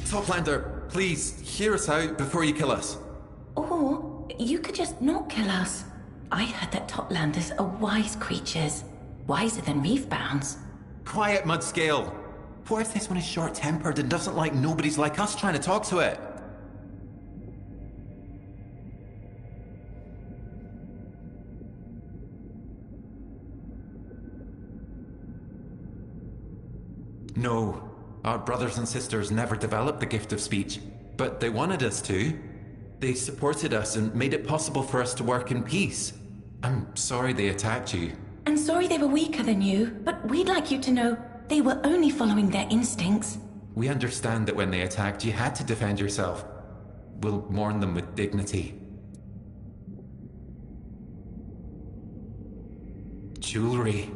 Toplander, please, hear us out before you kill us. Or you could just not kill us. I heard that Toplanders are wise creatures. Wiser than reefbounds. Quiet, Mudscale. What if this one is short-tempered and doesn't like nobodies like us trying to talk to it? No. Our brothers and sisters never developed the gift of speech, but they wanted us to. They supported us and made it possible for us to work in peace. I'm sorry they attacked you. And sorry they were weaker than you, but we'd like you to know they were only following their instincts. We understand that when they attacked, you had to defend yourself. We'll mourn them with dignity. Jewelry.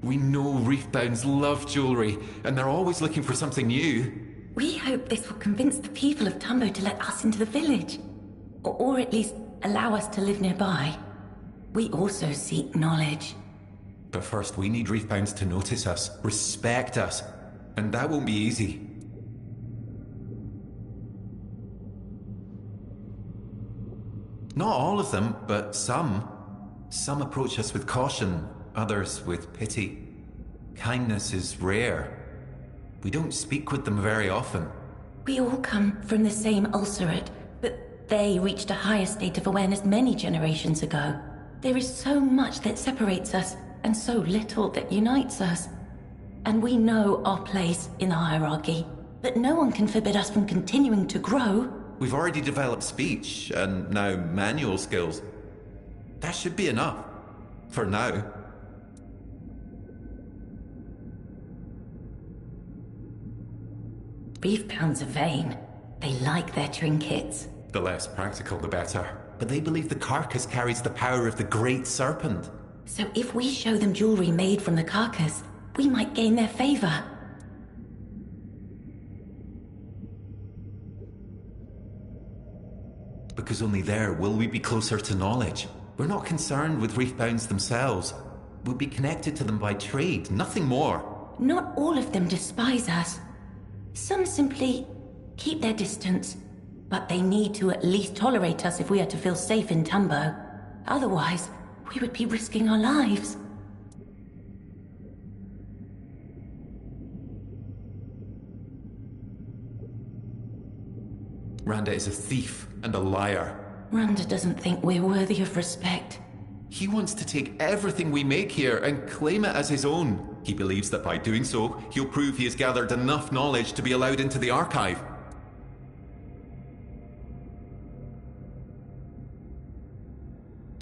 We know reefbounds love jewelry, and they're always looking for something new. We hope this will convince the people of Tumbo to let us into the village. Or at least allow us to live nearby. We also seek knowledge. But first, we need reefbounds to notice us, respect us, and that won't be easy. Not all of them, but some. Some approach us with caution, others with pity. Kindness is rare. We don't speak with them very often. We all come from the same ulcerate, but they reached a higher state of awareness many generations ago. There is so much that separates us, and so little that unites us. And we know our place in the hierarchy, but no one can forbid us from continuing to grow. We've already developed speech, and now manual skills. That should be enough. For now. Reefbounds are vain. They like their trinkets. The less practical, the better. But they believe the carcass carries the power of the great serpent. So if we show them jewelry made from the carcass, we might gain their favor. Because only there will we be closer to knowledge. We're not concerned with reefbounds themselves. We'll be connected to them by trade, nothing more. Not all of them despise us. Some simply keep their distance, but they need to at least tolerate us if we are to feel safe in Tumbo. Otherwise, we would be risking our lives. Randa is a thief and a liar. Randa doesn't think we're worthy of respect. He wants to take everything we make here and claim it as his own. He believes that by doing so, he'll prove he has gathered enough knowledge to be allowed into the archive.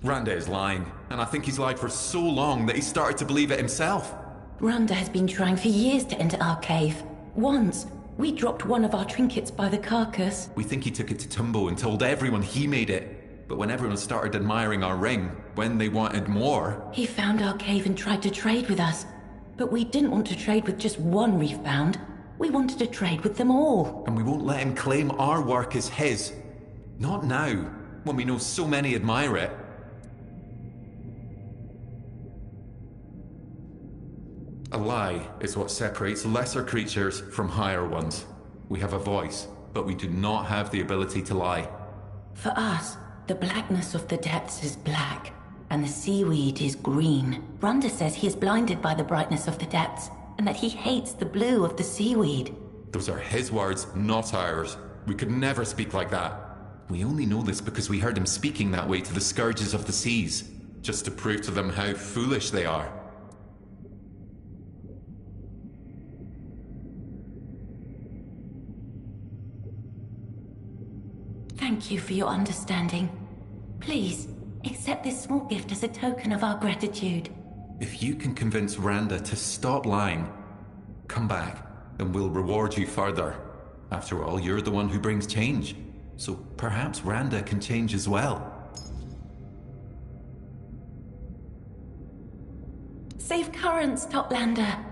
Randa is lying, and I think he's lied for so long that he started to believe it himself. Randa has been trying for years to enter our cave. Once, we dropped one of our trinkets by the carcass. We think he took it to Tumbo and told everyone he made it. But when everyone started admiring our ring, when they wanted more... He found our cave and tried to trade with us. But we didn't want to trade with just one reefbound. We wanted to trade with them all. And we won't let him claim our work as his. Not now, when we know so many admire it. A lie is what separates lesser creatures from higher ones. We have a voice, but we do not have the ability to lie. For us, the blackness of the depths is black, and the seaweed is green. Randa says he is blinded by the brightness of the depths, and that he hates the blue of the seaweed. Those are his words, not ours. We could never speak like that. We only know this because we heard him speaking that way to the scourges of the seas, just to prove to them how foolish they are. Thank you for your understanding. Please, accept this small gift as a token of our gratitude. If you can convince Randa to stop lying, come back, and we'll reward you further. After all, you're the one who brings change. So perhaps Randa can change as well. Safe currents, Toplander.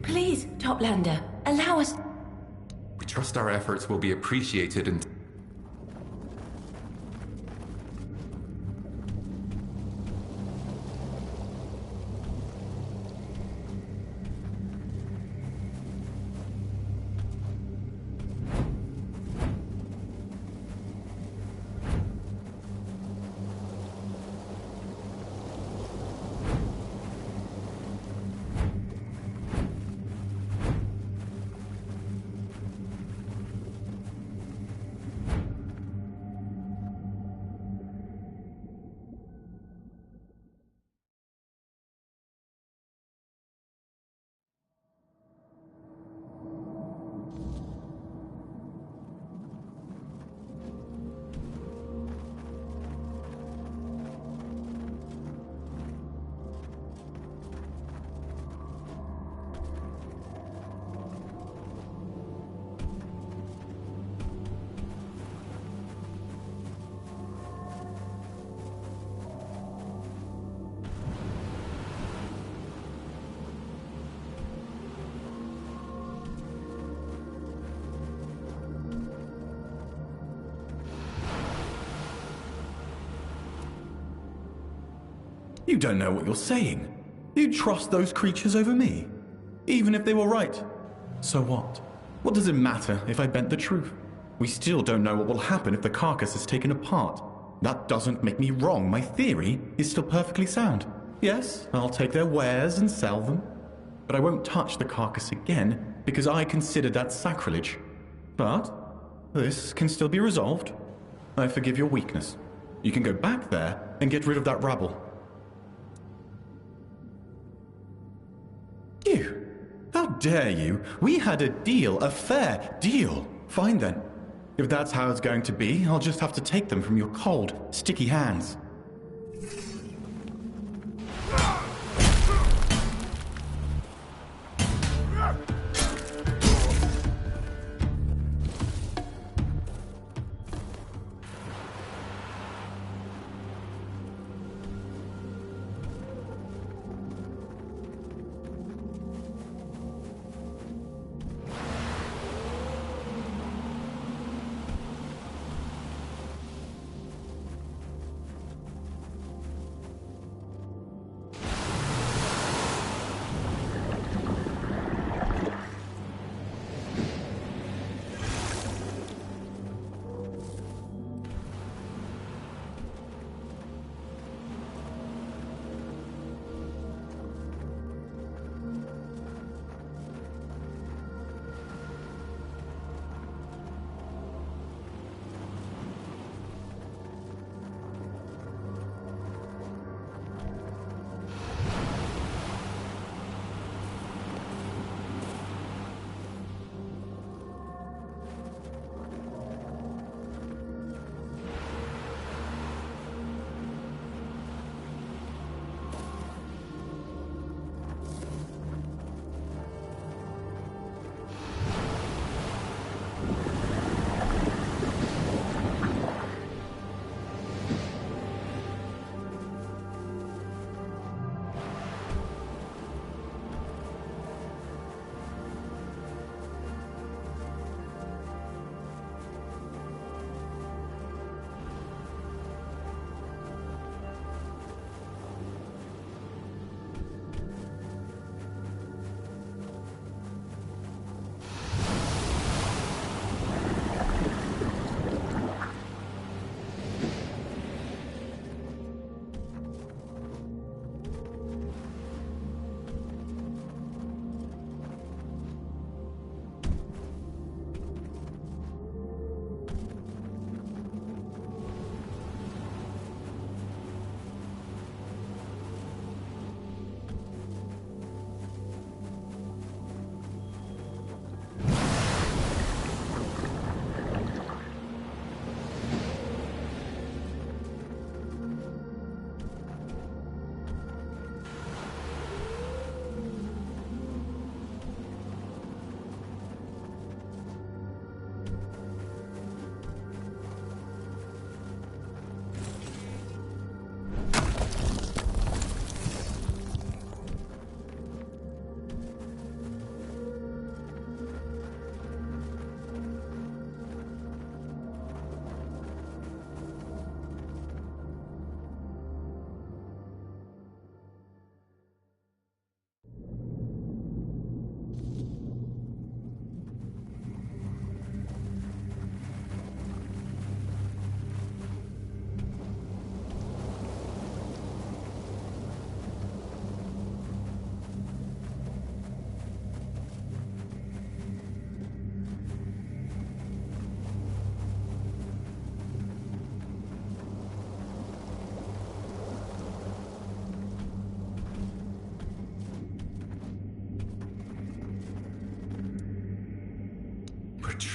Please, Toplander, allow us... We trust our efforts will be appreciated and... You don't know what you're saying. You trust those creatures over me, even if they were right. So what? What does it matter if I bent the truth? We still don't know what will happen if the carcass is taken apart. That doesn't make me wrong. My theory is still perfectly sound. Yes, I'll take their wares and sell them, but I won't touch the carcass again because I consider that sacrilege. But this can still be resolved. I forgive your weakness. You can go back there and get rid of that rabble. You! How dare you? We had a deal, a fair deal. Fine then. If that's how it's going to be, I'll just have to take them from your cold, sticky hands.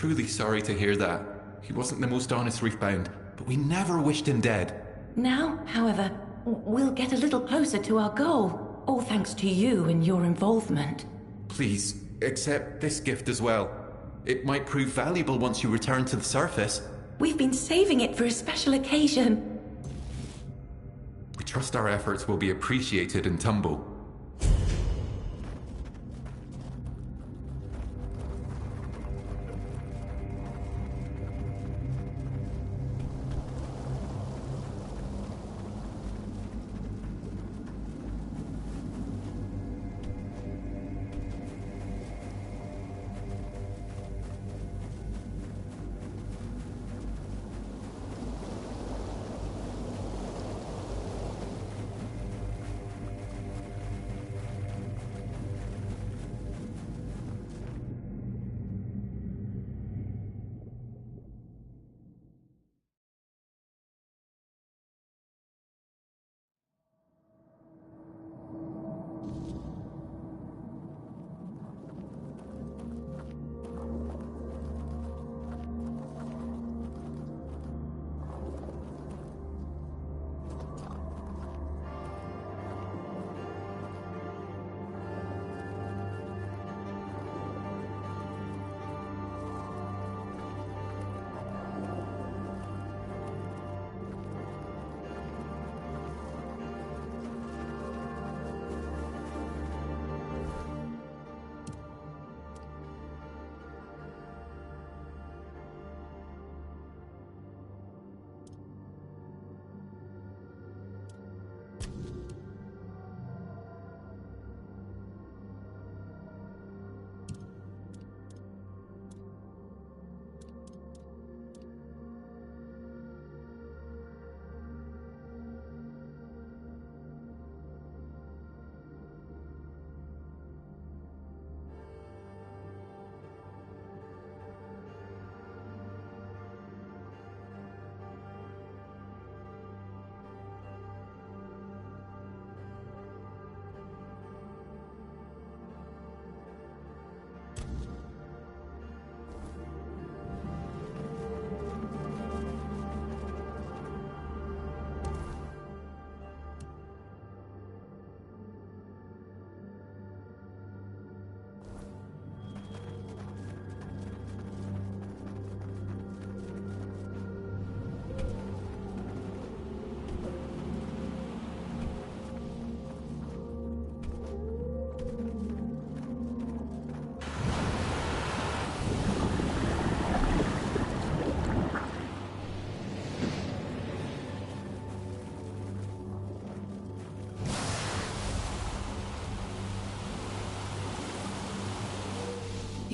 Truly sorry to hear that. He wasn't the most honest reefbound, but we never wished him dead. Now, however, we'll get a little closer to our goal, all thanks to you and your involvement. Please, accept this gift as well. It might prove valuable once you return to the surface. We've been saving it for a special occasion. We trust our efforts will be appreciated in Tumble.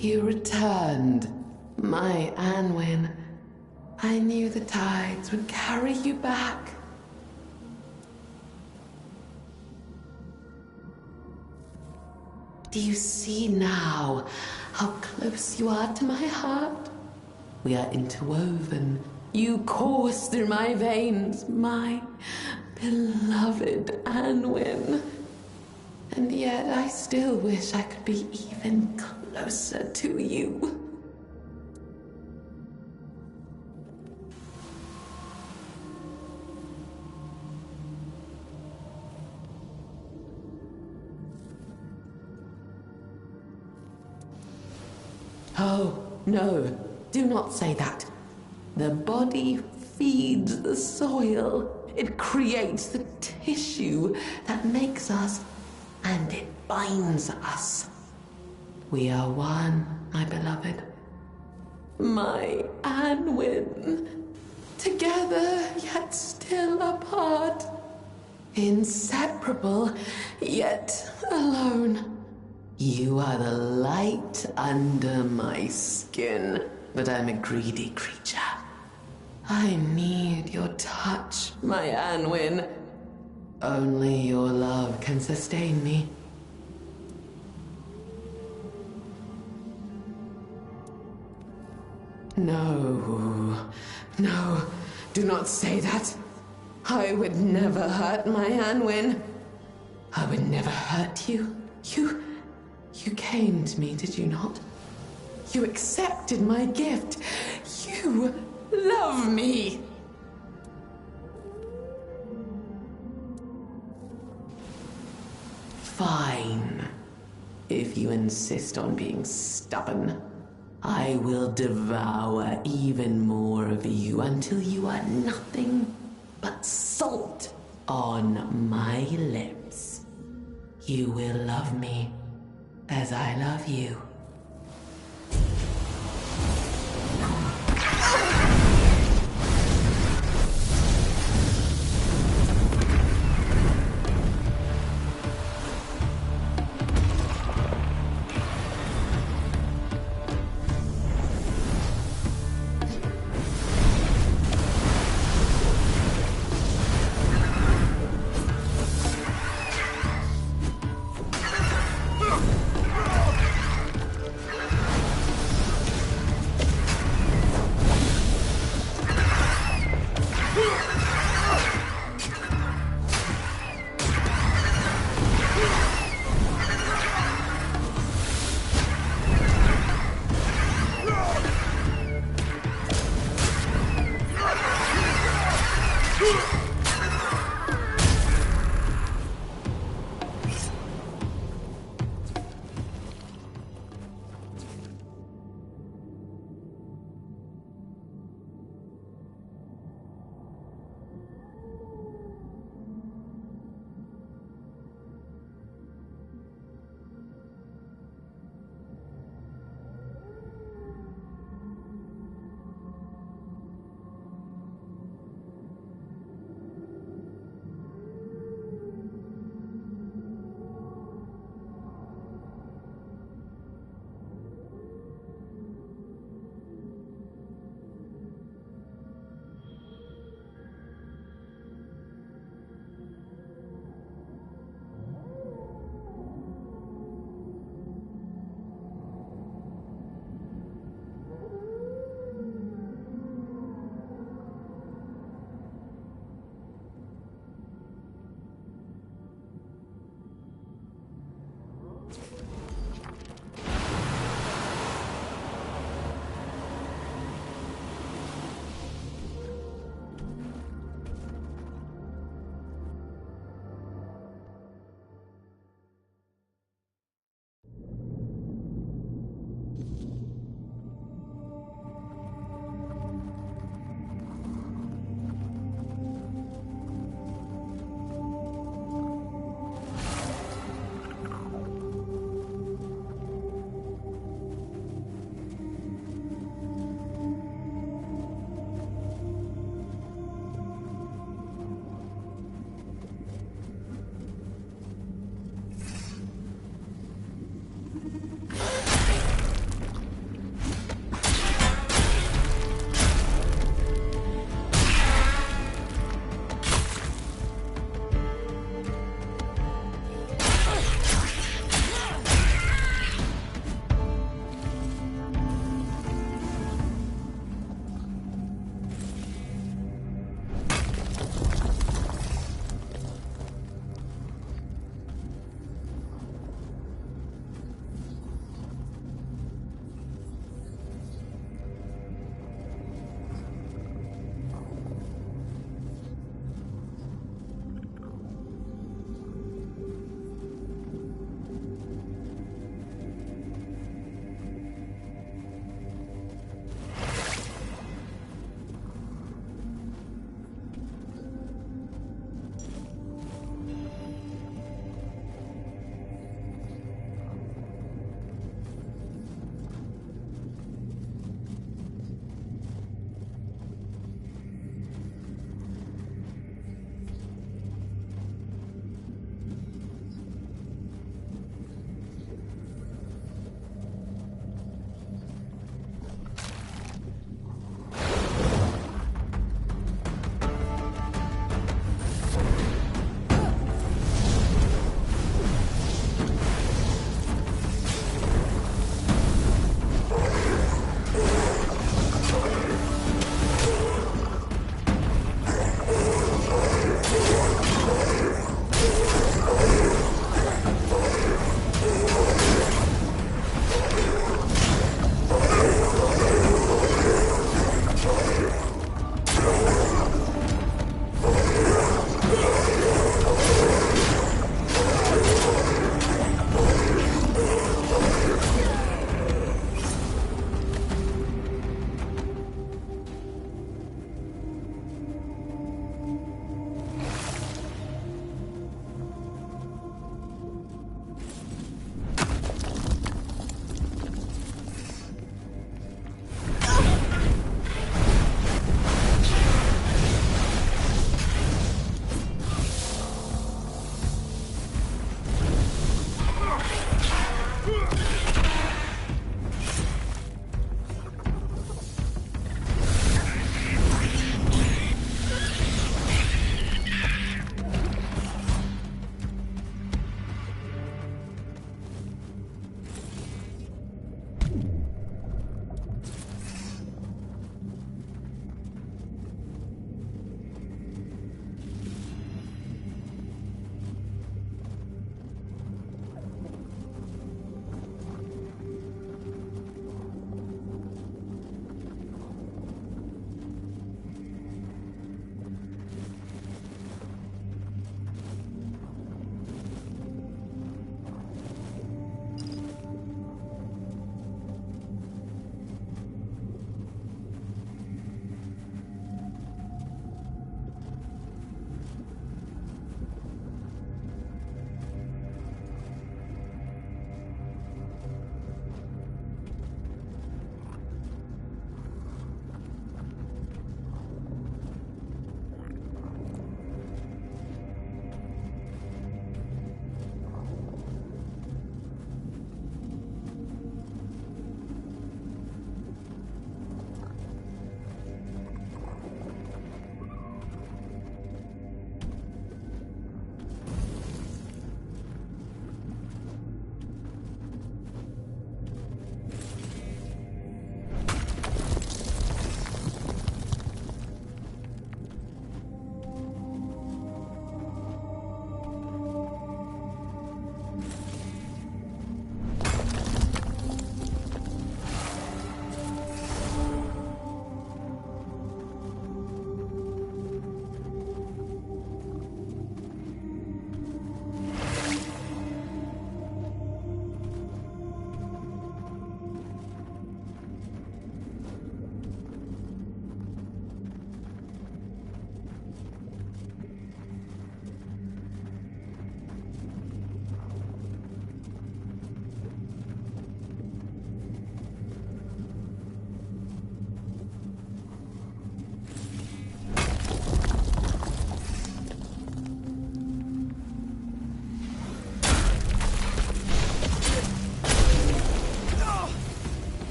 You returned, my Anwin. I knew the tides would carry you back. Do you see now how close you are to my heart? We are interwoven. You course through my veins, my beloved Anwin. And yet I still wish I could be even closer to you. Oh, no, do not say that. The body feeds the soil. It creates the tissue that makes us, and it binds us. We are one, my beloved. My Anwin. Together, yet still apart. Inseparable, yet alone. You are the light under my skin, but I'm a greedy creature. I need your touch, my Anwin. Only your love can sustain me. No, no, do not say that. I would never hurt my Anwin. I would never hurt you. You came to me, did you not? You accepted my gift. You love me. Fine. If you insist on being stubborn, I will devour even more of you until you are nothing but salt on my lips. You will love me as I love you.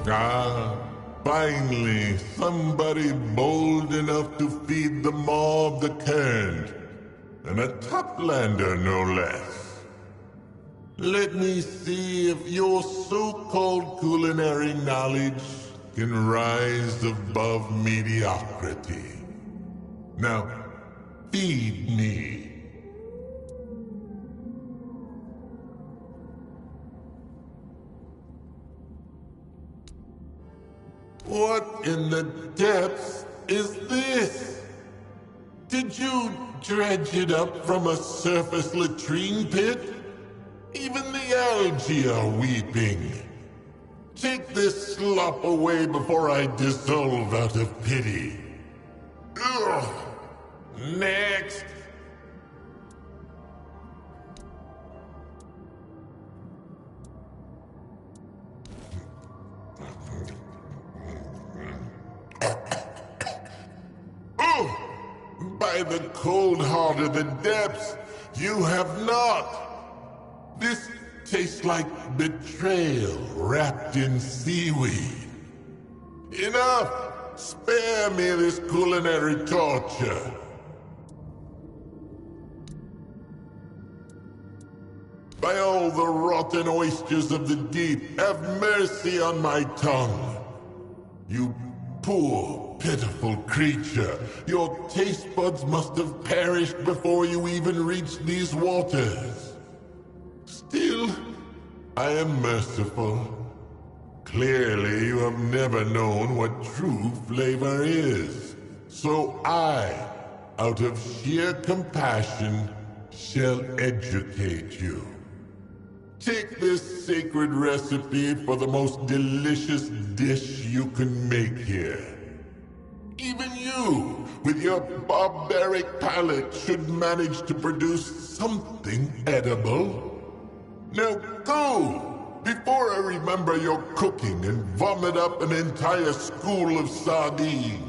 Ah, finally, somebody bold enough to feed the maw of the Cairn, and a toplander no less. Let me see if your so-called culinary knowledge can rise above mediocrity. Now, feed me. What in the depths is this? Did you dredge it up from a surface latrine pit? Even the algae are weeping. Take this slop away before I dissolve out of pity. Ugh. Next. By the cold heart of the depths, you have not. This tastes like betrayal wrapped in seaweed. Enough! Spare me this culinary torture. By all the rotten oysters of the deep, have mercy on my tongue. You poor, pitiful creature. Your taste buds must have perished before you even reached these waters. Still, I am merciful. Clearly, you have never known what true flavor is. So I, out of sheer compassion, shall educate you. Take this sacred recipe for the most delicious dish you can make here. Even you, with your barbaric palate, should manage to produce something edible. Now go, before I remember your cooking and vomit up an entire school of sardines.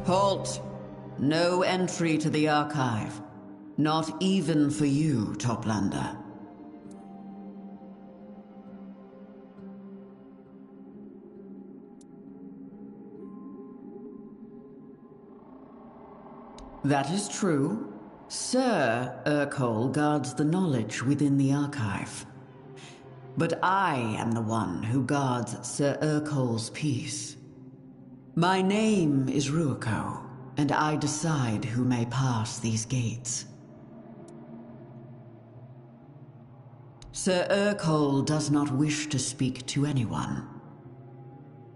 Halt! No entry to the archive. Not even for you, Toplander. That is true. Sir Urkel guards the knowledge within the archive. But I am the one who guards Sir Urkel's peace. My name is Ruoko, and I decide who may pass these gates. Sir Urkel does not wish to speak to anyone.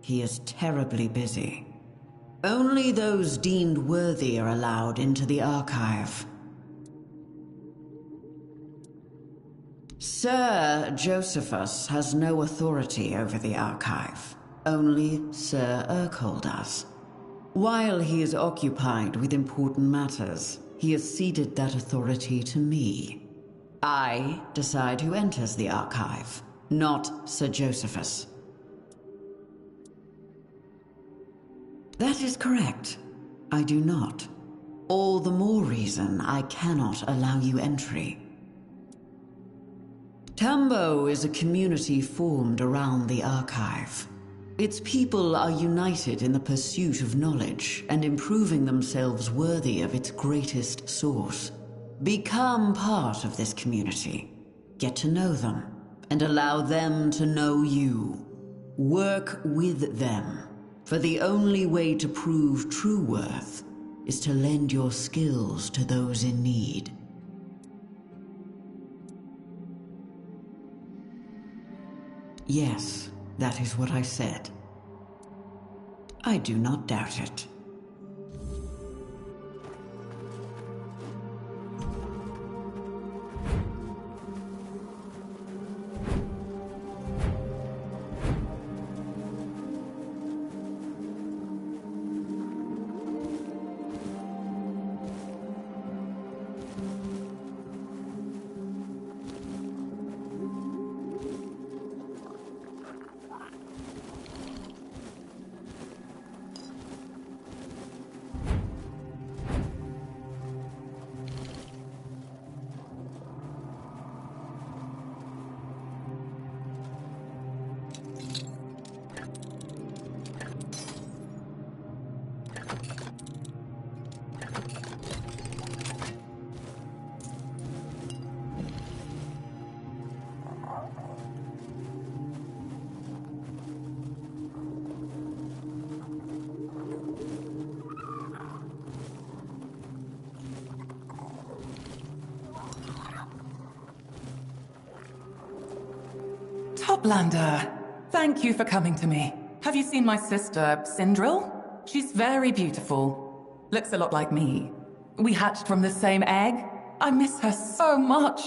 He is terribly busy. Only those deemed worthy are allowed into the archive. Sir Josephus has no authority over the archive. Only Sir Urkel does. While he is occupied with important matters, he has ceded that authority to me. I decide who enters the archive, not Sir Josephus. That is correct. I do not. All the more reason I cannot allow you entry. Tambo is a community formed around the archive. Its people are united in the pursuit of knowledge and improving themselves worthy of its greatest source. Become part of this community. Get to know them, and allow them to know you. Work with them. For the only way to prove true worth is to lend your skills to those in need. Yes, that is what I said. I do not doubt it. Toplander, thank you for coming to me. Have you seen my sister, Sindril? She's very beautiful. Looks a lot like me. We hatched from the same egg. I miss her so much.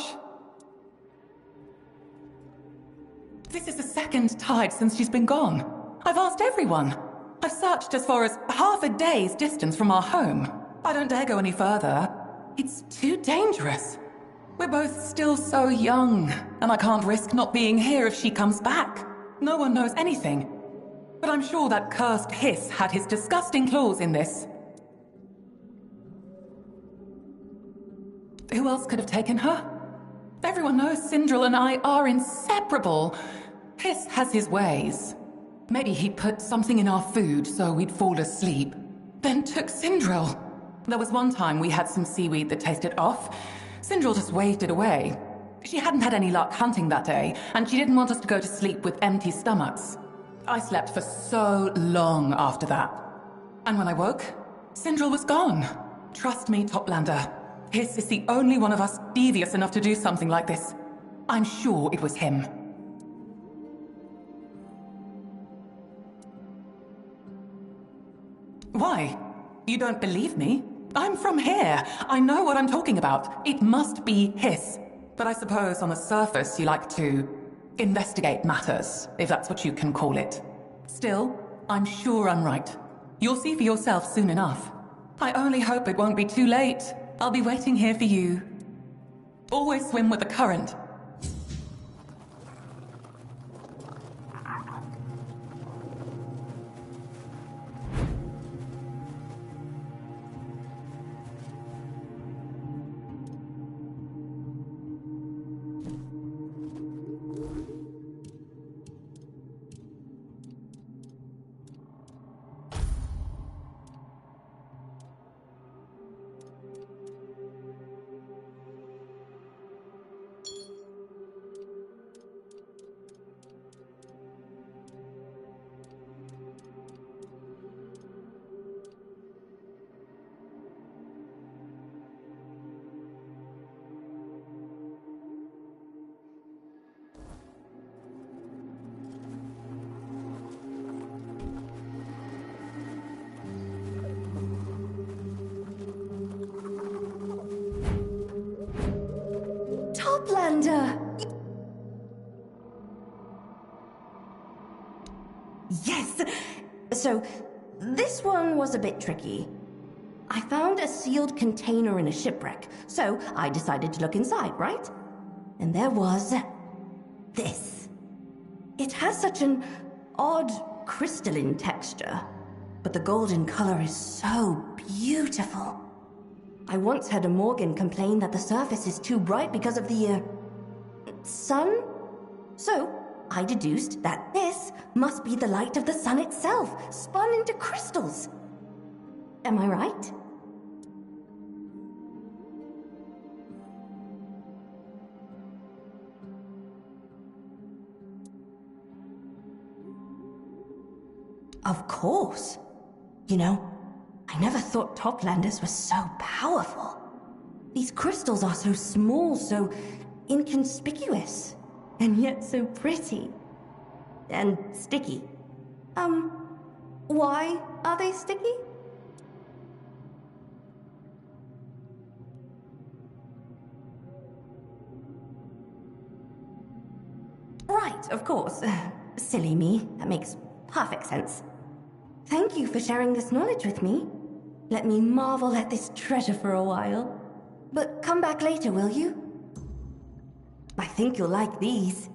This is the second tide since she's been gone. I've asked everyone. I've searched as far as half a day's distance from our home. I don't dare go any further. It's too dangerous. We're both still so young, and I can't risk not being here if she comes back. No one knows anything. But I'm sure that cursed Hiss had his disgusting claws in this. Who else could have taken her? Everyone knows Sindril and I are inseparable. Hiss has his ways. Maybe he put something in our food so we'd fall asleep, then took Sindril. There was one time we had some seaweed that tasted off. Sindril just waved it away. She hadn't had any luck hunting that day, and she didn't want us to go to sleep with empty stomachs. I slept for so long after that. And when I woke, Sindril was gone. Trust me, Toplander. Hiss is the only one of us devious enough to do something like this. I'm sure it was him. Why? You don't believe me? I'm from here. I know what I'm talking about. It must be Hiss. But I suppose on the surface you like to investigate matters, if that's what you can call it. Still, I'm sure I'm right. You'll see for yourself soon enough. I only hope it won't be too late. I'll be waiting here for you. Always swim with the current. Yes! So, this one was a bit tricky. I found a sealed container in a shipwreck, so I decided to look inside, right? And there was... this. It has such an odd crystalline texture, but the golden color is so beautiful. I once heard a Morgan complain that the surface is too bright because of the, sun? So, I deduced that this must be the light of the sun itself, spun into crystals. Am I right? Of course. You know, I never thought Toplanders were so powerful. These crystals are so small, so inconspicuous, and yet so pretty. And sticky. Why are they sticky? Right, of course. Silly me. That makes perfect sense. Thank you for sharing this knowledge with me. Let me marvel at this treasure for a while. But come back later, will you? I think you'll like these.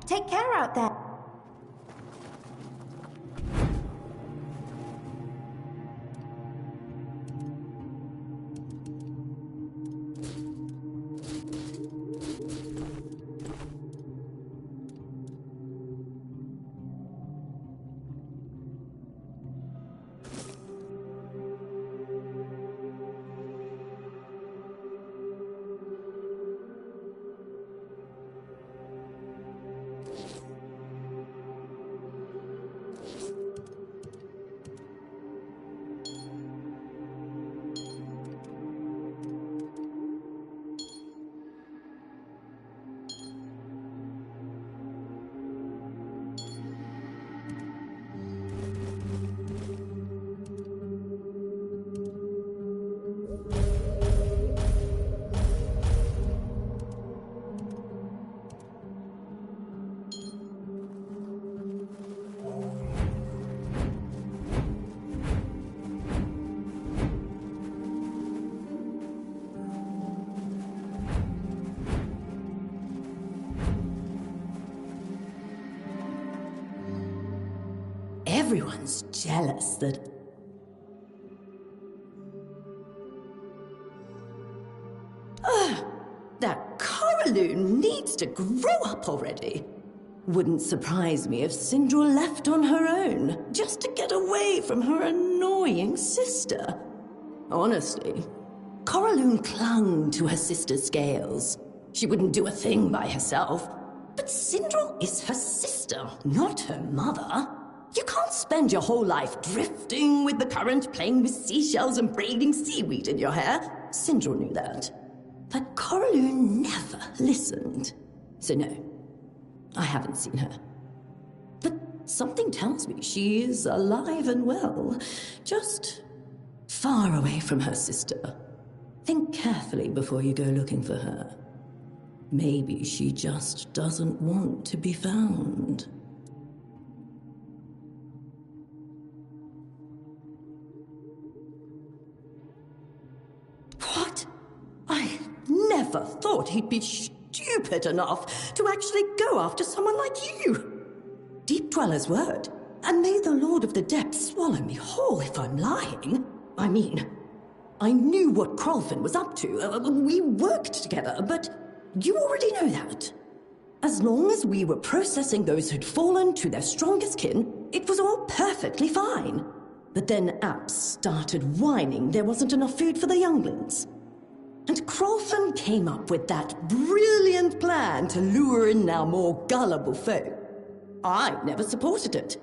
Take care out there. Everyone's jealous that... that Coraloon needs to grow up already. Wouldn't surprise me if Syndra left on her own, just to get away from her annoying sister. Honestly, Coraloon clung to her sister's scales. She wouldn't do a thing by herself. But Sindril is her sister, not her mother. You can't spend your whole life drifting with the current, playing with seashells and braiding seaweed in your hair. Sindril knew that. But Coralune never listened. So no, I haven't seen her. But something tells me she is alive and well, just far away from her sister. Think carefully before you go looking for her. Maybe she just doesn't want to be found. What? I never thought he'd be stupid enough to actually go after someone like you. Deep Dweller's word, and may the Lord of the Depths swallow me whole if I'm lying. I mean, I knew what Krolfin was up to. We worked together, but you already know that. As long as we were processing those who'd fallen to their strongest kin, it was all perfectly fine. But then Apps started whining there wasn't enough food for the younglings. And Krolfin came up with that brilliant plan to lure in our more gullible foe. I never supported it.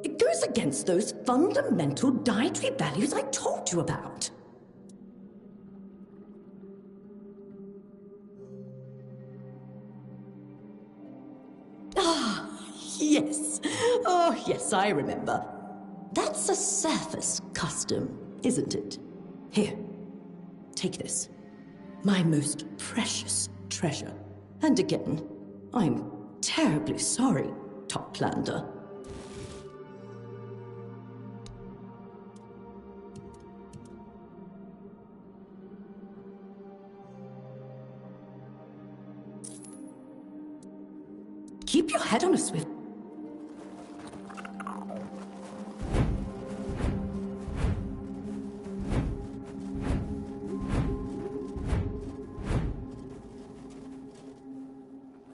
It goes against those fundamental dietary values I told you about. Ah, yes. Oh, yes, I remember. That's a surface custom, isn't it? Here, take this. My most precious treasure. And again, I'm terribly sorry, Toplander. Keep your head on a swivel.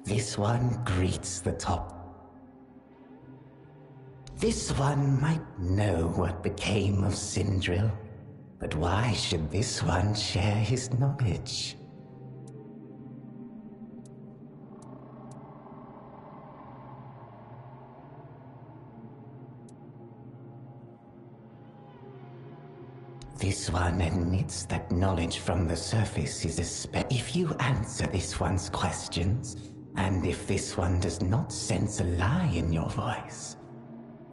This one greets the top. This one might know what became of Sindril, but why should this one share his knowledge? This one admits that knowledge from the surface is if you answer this one's questions, and if this one does not sense a lie in your voice,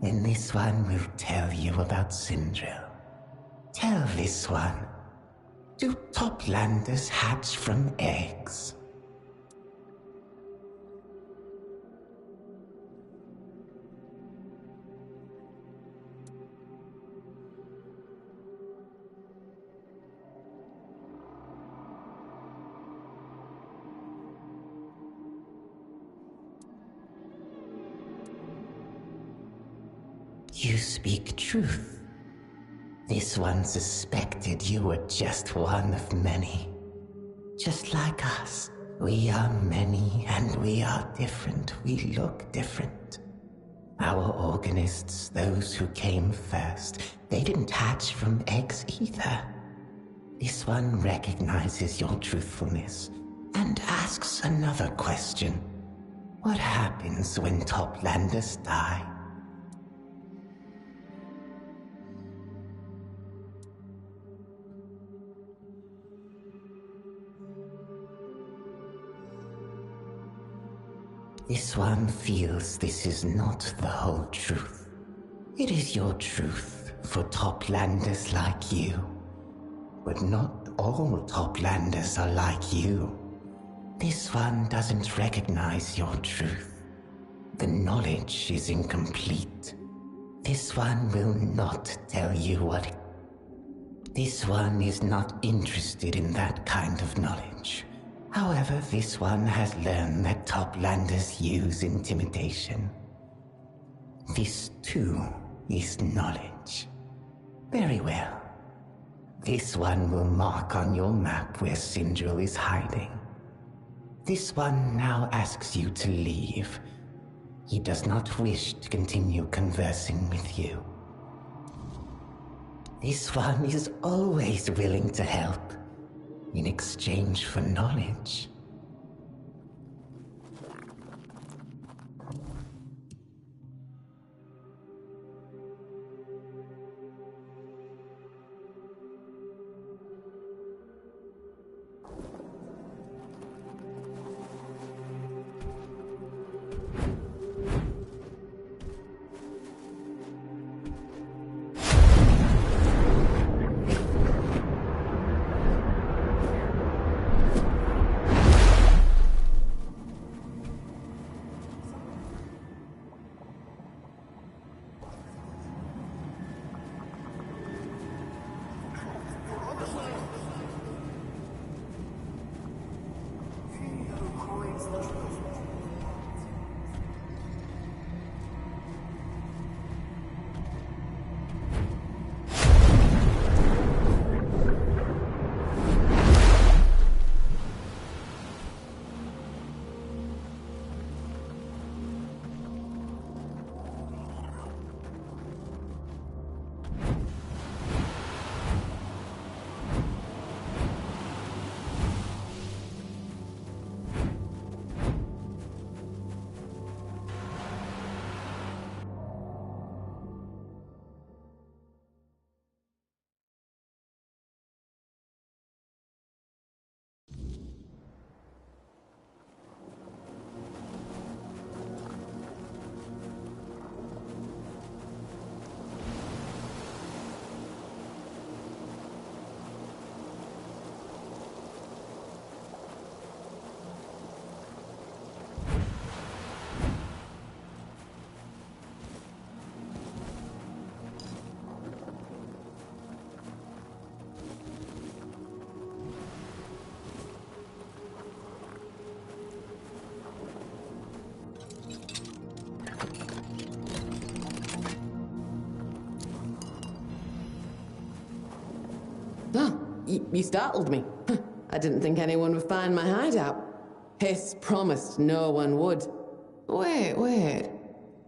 then this one will tell you about Sindril. Tell this one, do Toplanders hatch from eggs? You speak truth. This one suspected you were just one of many. Just like us, we are many and we are different. We look different. Our organists, those who came first, they didn't hatch from eggs either. This one recognizes your truthfulness and asks another question. What happens when Toplanders die? This one feels this is not the whole truth. It is your truth for Toplanders like you. But not all Toplanders are like you. This one doesn't recognize your truth. The knowledge is incomplete. This one will not tell you what... This one is not interested in that kind of knowledge. However, this one has learned that Toplanders use intimidation. This, too, is knowledge. Very well. This one will mark on your map where Sindril is hiding. This one now asks you to leave. He does not wish to continue conversing with you. This one is always willing to help. In exchange for knowledge. You startled me. I didn't think anyone would find my hideout. Hiss promised no one would. Wait.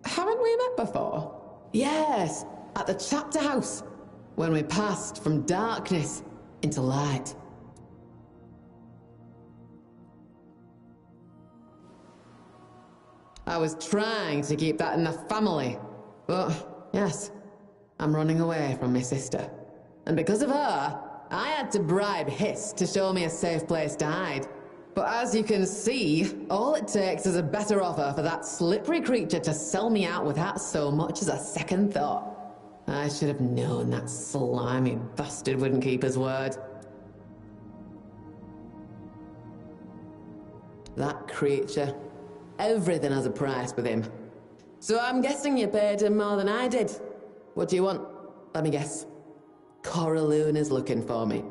Haven't we met before? Yes, at the chapter house, when we passed from darkness into light. I was trying to keep that in the family, but yes, I'm running away from my sister. And because of her, I had to bribe Hiss to show me a safe place to hide. But as you can see, all it takes is a better offer for that slippery creature to sell me out without so much as a second thought. I should have known that slimy bastard wouldn't keep his word. That creature. Everything has a price with him. So I'm guessing you paid him more than I did. What do you want? Let me guess. Coraloon is looking for me.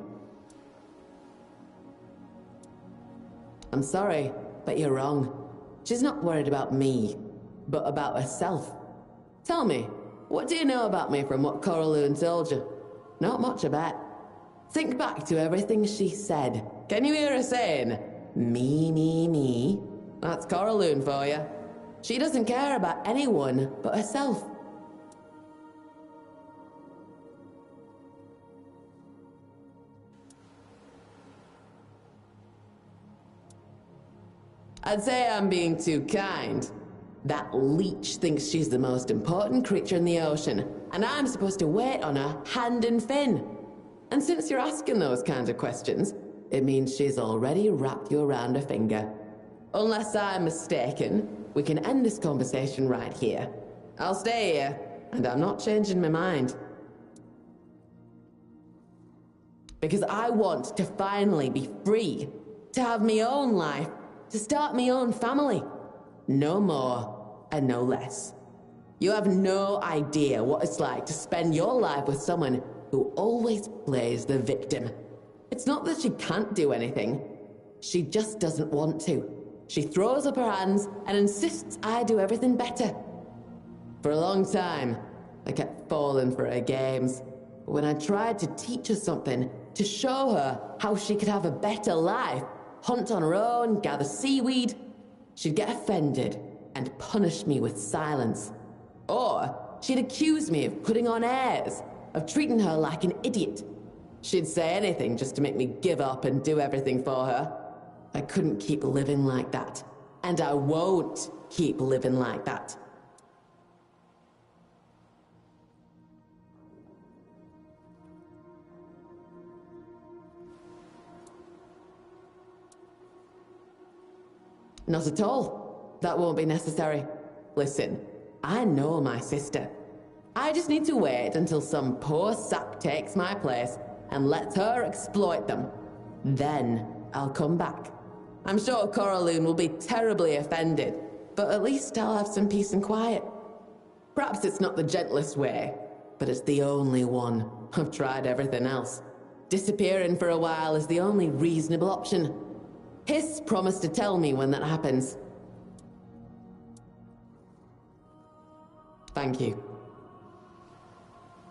I'm sorry, but you're wrong. She's not worried about me, but about herself. Tell me, what do you know about me from what Coraloon told you? Not much, I bet. Think back to everything she said. Can you hear her saying, me? That's Coraloon for you. She doesn't care about anyone but herself. I'd say I'm being too kind. That leech thinks she's the most important creature in the ocean, and I'm supposed to wait on her hand and fin. And since you're asking those kinds of questions, it means she's already wrapped you around her finger. Unless I'm mistaken, we can end this conversation right here. I'll stay here, and I'm not changing my mind. Because I want to finally be free, to have my own life, to start my own family. No more and no less. You have no idea what it's like to spend your life with someone who always plays the victim. It's not that she can't do anything. She just doesn't want to. She throws up her hands and insists I do everything better. For a long time, I kept falling for her games. When I tried to teach her something, to show her how she could have a better life, hunt on her own, gather seaweed, she'd get offended and punish me with silence. Or she'd accuse me of putting on airs, of treating her like an idiot. She'd say anything just to make me give up and do everything for her. I couldn't keep living like that. And I won't keep living like that. Not at all. That won't be necessary. Listen, I know my sister. I just need to wait until some poor sap takes my place and lets her exploit them. Then I'll come back. I'm sure Coraloon will be terribly offended, but at least I'll have some peace and quiet. Perhaps it's not the gentlest way, but it's the only one. I've tried everything else. Disappearing for a while is the only reasonable option. Hiss promised to tell me when that happens. Thank you.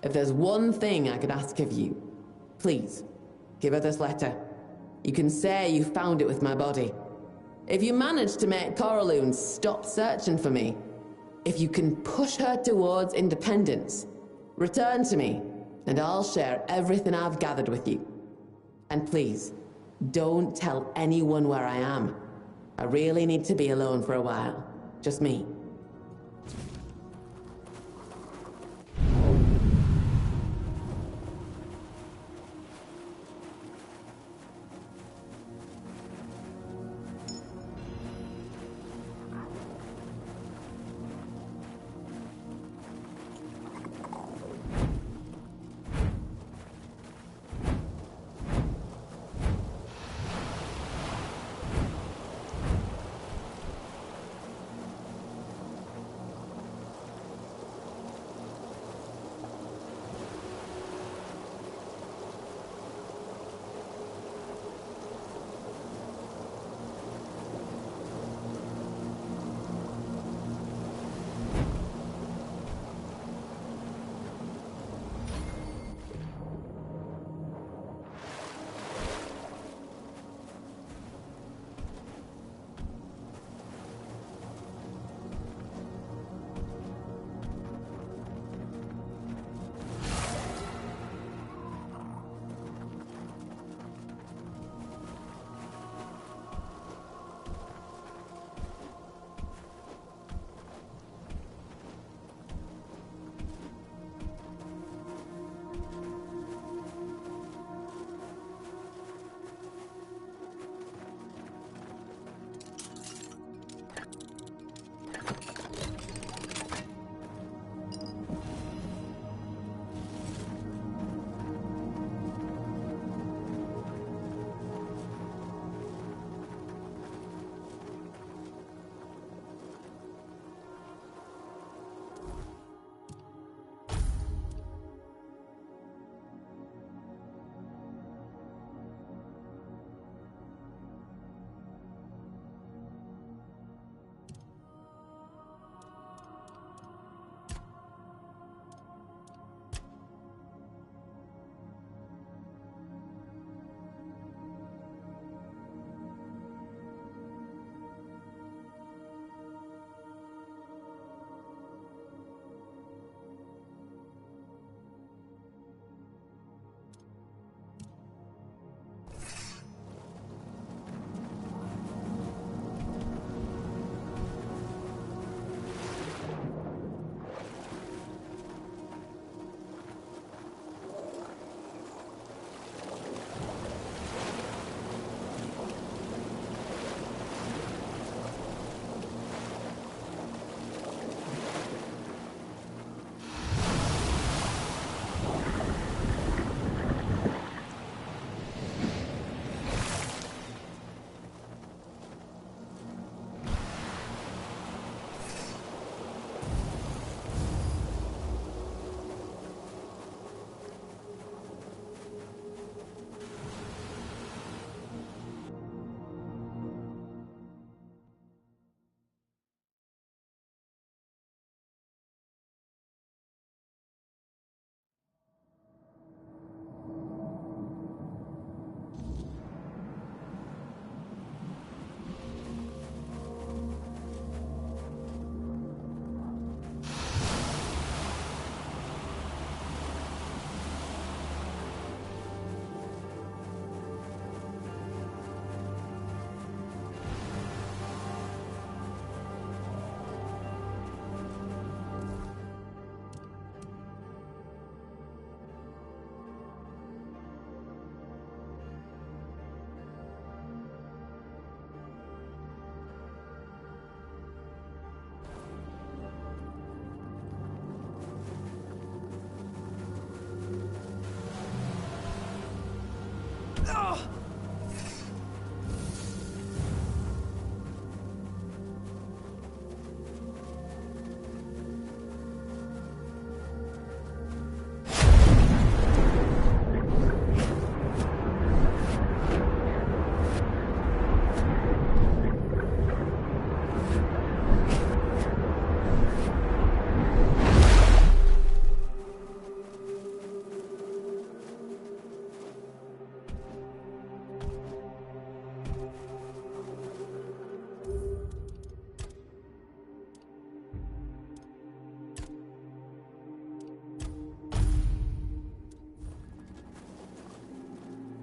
If there's one thing I could ask of you, please, give her this letter. You can say you found it with my body. If you manage to make Coraloon stop searching for me, if you can push her towards independence, return to me, and I'll share everything I've gathered with you. And please, don't tell anyone where I am. I really need to be alone for a while. Just me.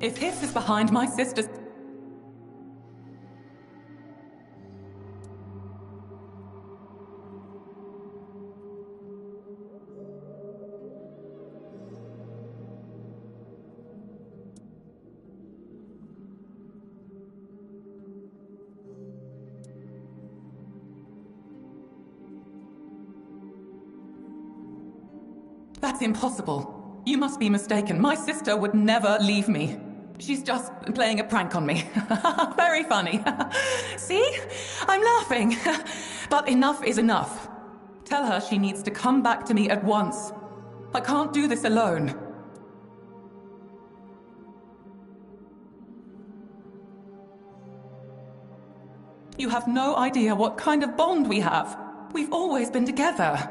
If Hiss is behind my sister's... That's impossible. You must be mistaken. My sister would never leave me. She's just playing a prank on me. Very funny. See? I'm laughing. But enough is enough. Tell her she needs to come back to me at once. I can't do this alone. You have no idea what kind of bond we have. We've always been together.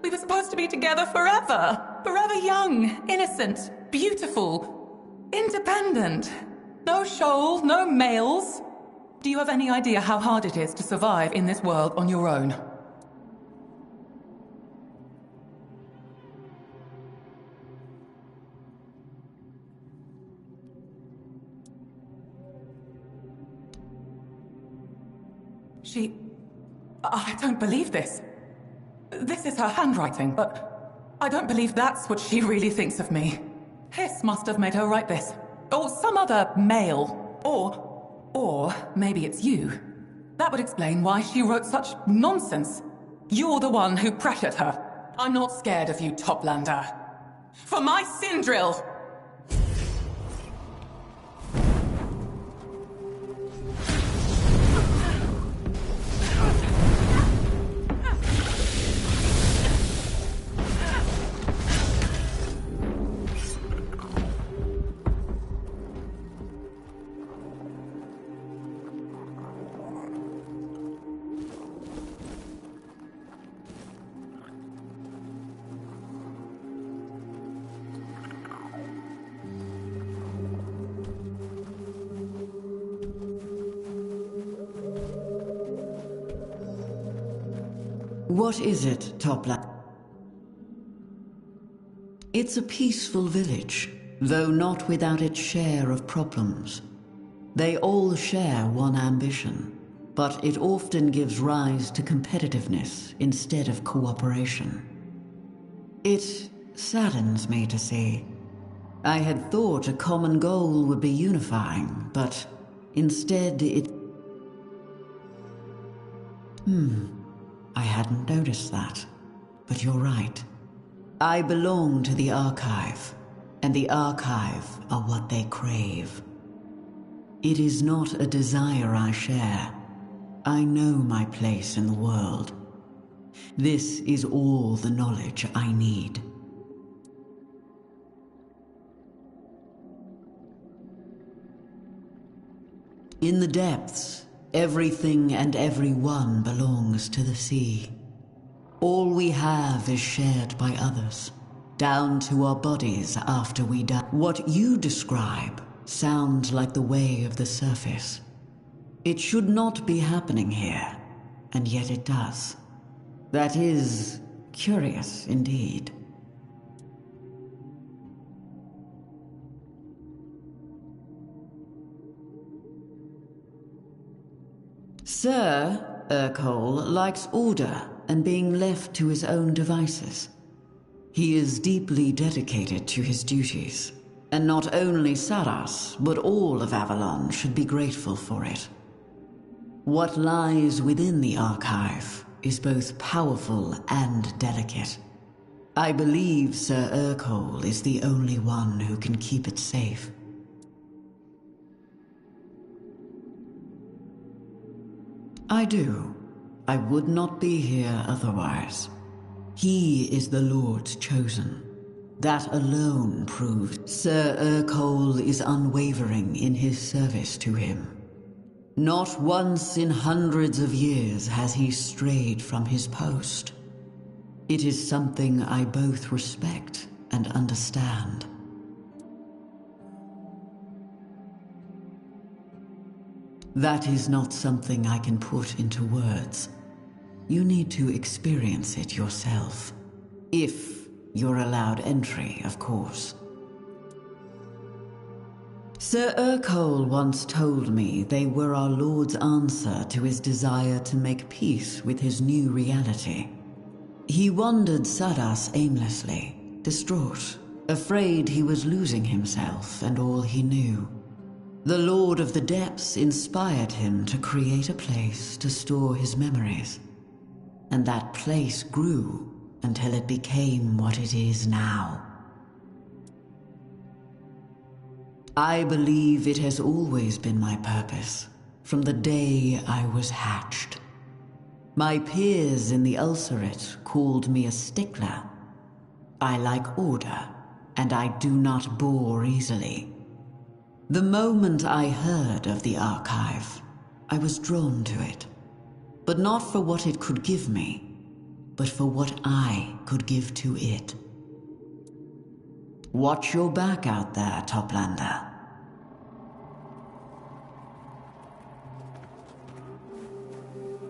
We were supposed to be together forever. Forever young, innocent, beautiful, independent. No shoal, no males. Do you have any idea how hard it is to survive in this world on your own? I don't believe this. This is her handwriting, but I don't believe that's what she really thinks of me. Hiss must have made her write this. Or some other male. Or maybe it's you. That would explain why she wrote such nonsense. You're the one who pressured her. I'm not scared of you, Toplander. For my Sindril! What is it, Toplander? It's a peaceful village, though not without its share of problems. They all share one ambition, but it often gives rise to competitiveness instead of cooperation. It saddens me to see. I had thought a common goal would be unifying, but instead it... I hadn't noticed that, but you're right. I belong to the Archive, and the Archive are what they crave. It is not a desire I share. I know my place in the world. This is all the knowledge I need. In the depths, everything and everyone belongs to the sea. All we have is shared by others, down to our bodies after we die. What you describe sounds like the way of the surface. It should not be happening here, and yet it does. That is curious indeed. Sir Urkol likes order and being left to his own devices. He is deeply dedicated to his duties, and not only Saras, but all of Avalon should be grateful for it. What lies within the Archive is both powerful and delicate. I believe Sir Urkol is the only one who can keep it safe. I do. I would not be here otherwise. He is the Lord's chosen. That alone proves Sir Urkol is unwavering in his service to him. Not once in hundreds of years has he strayed from his post. It is something I both respect and understand. That is not something I can put into words. You need to experience it yourself. If you're allowed entry, of course. Sir Urkol once told me they were our Lord's answer to his desire to make peace with his new reality. He wandered Sadas aimlessly, distraught, afraid he was losing himself and all he knew. The Lord of the Depths inspired him to create a place to store his memories. And that place grew until it became what it is now. I believe it has always been my purpose, from the day I was hatched. My peers in the Ulcerate called me a stickler. I like order, and I do not bore easily. The moment I heard of the Archive, I was drawn to it. But not for what it could give me, but for what I could give to it. Watch your back out there, Toplander.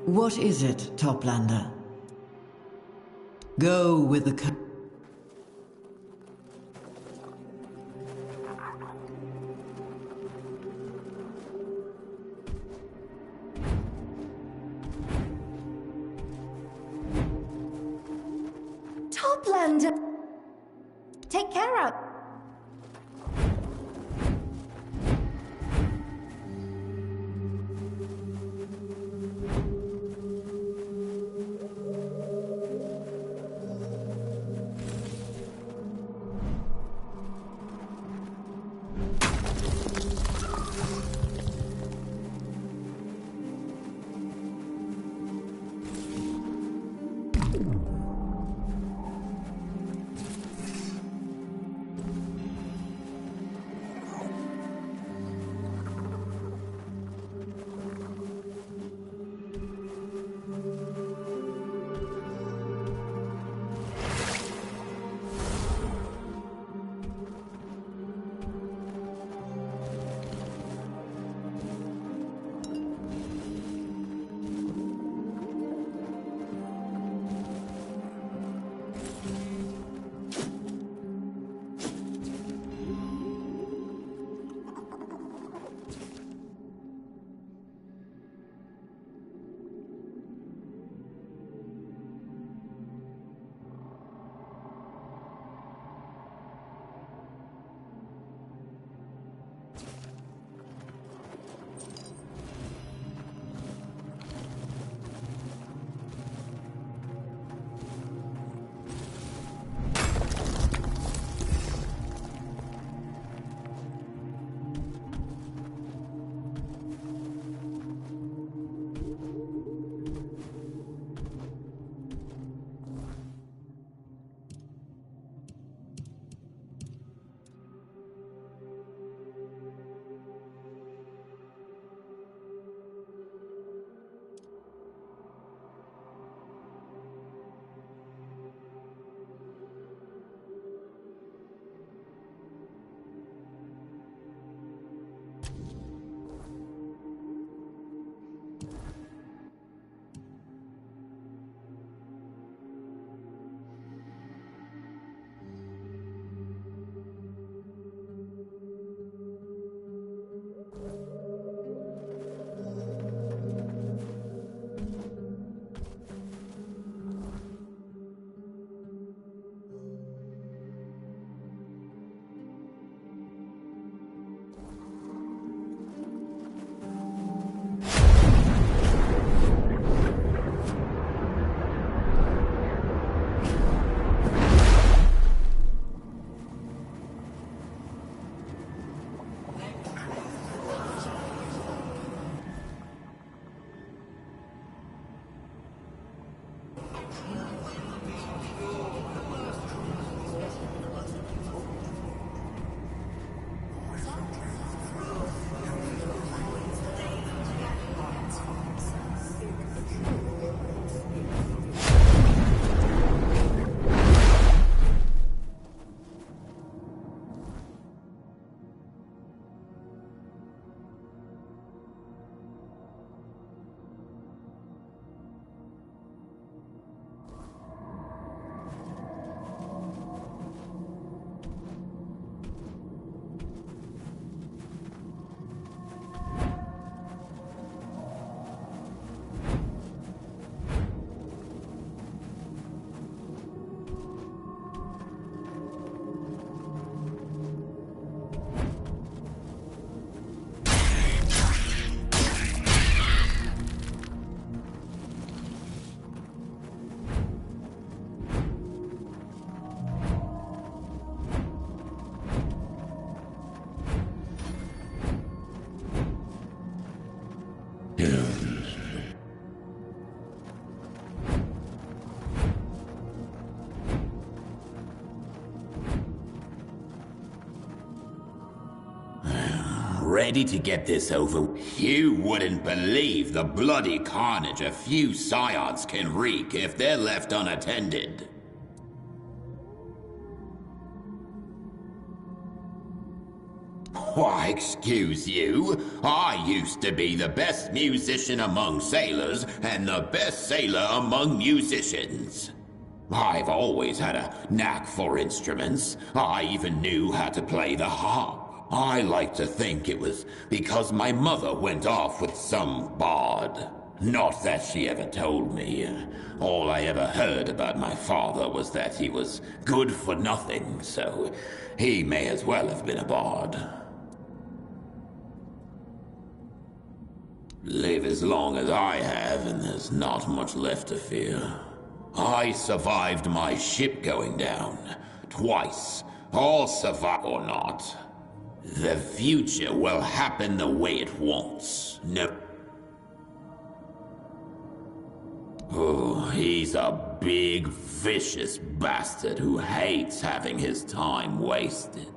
What is it, Toplander? Go with the Topland! Take care out. ready to get this over. You wouldn't believe the bloody carnage a few scions can wreak if they're left unattended. Why, excuse you, I used to be the best musician among sailors and the best sailor among musicians. I've always had a knack for instruments. I even knew how to play the harp. I like to think it was because my mother went off with some bard. Not that she ever told me. All I ever heard about my father was that he was good for nothing, so he may as well have been a bard. Live as long as I have, and there's not much left to fear. I survived my ship going down. Twice. All survive or not. The future will happen the way it wants. No. Oh, he's a big, vicious bastard who hates having his time wasted.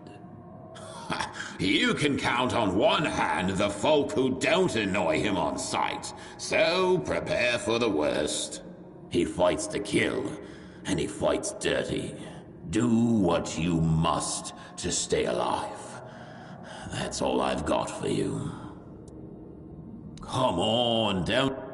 You can count on one hand the folk who don't annoy him on sight, so prepare for the worst. He fights to kill, and he fights dirty. Do what you must to stay alive. That's all I've got for you. Come on, don't...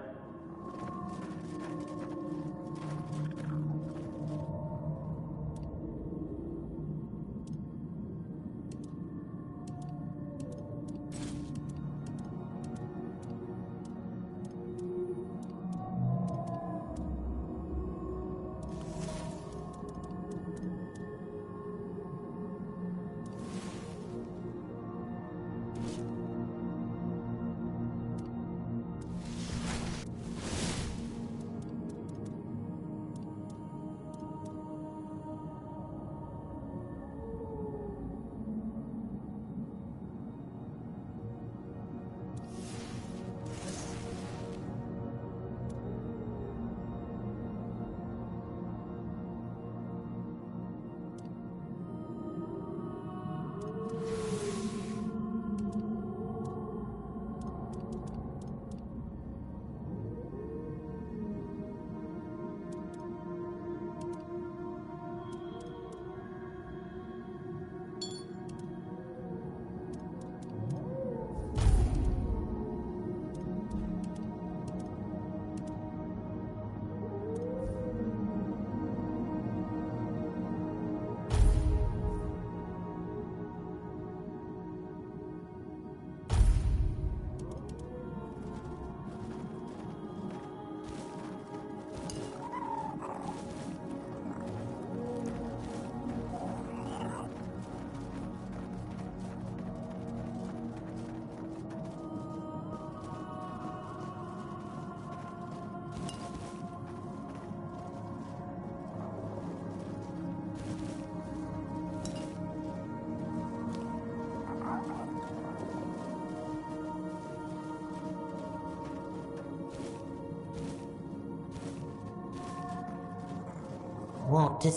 Want to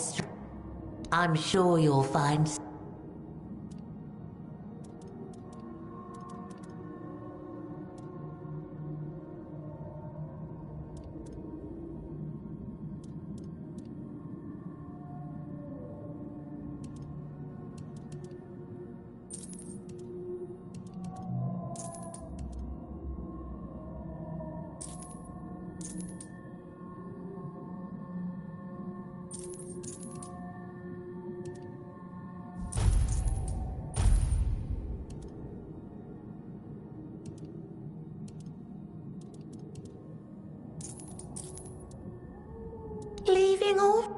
I'm sure you'll find... Leaving all?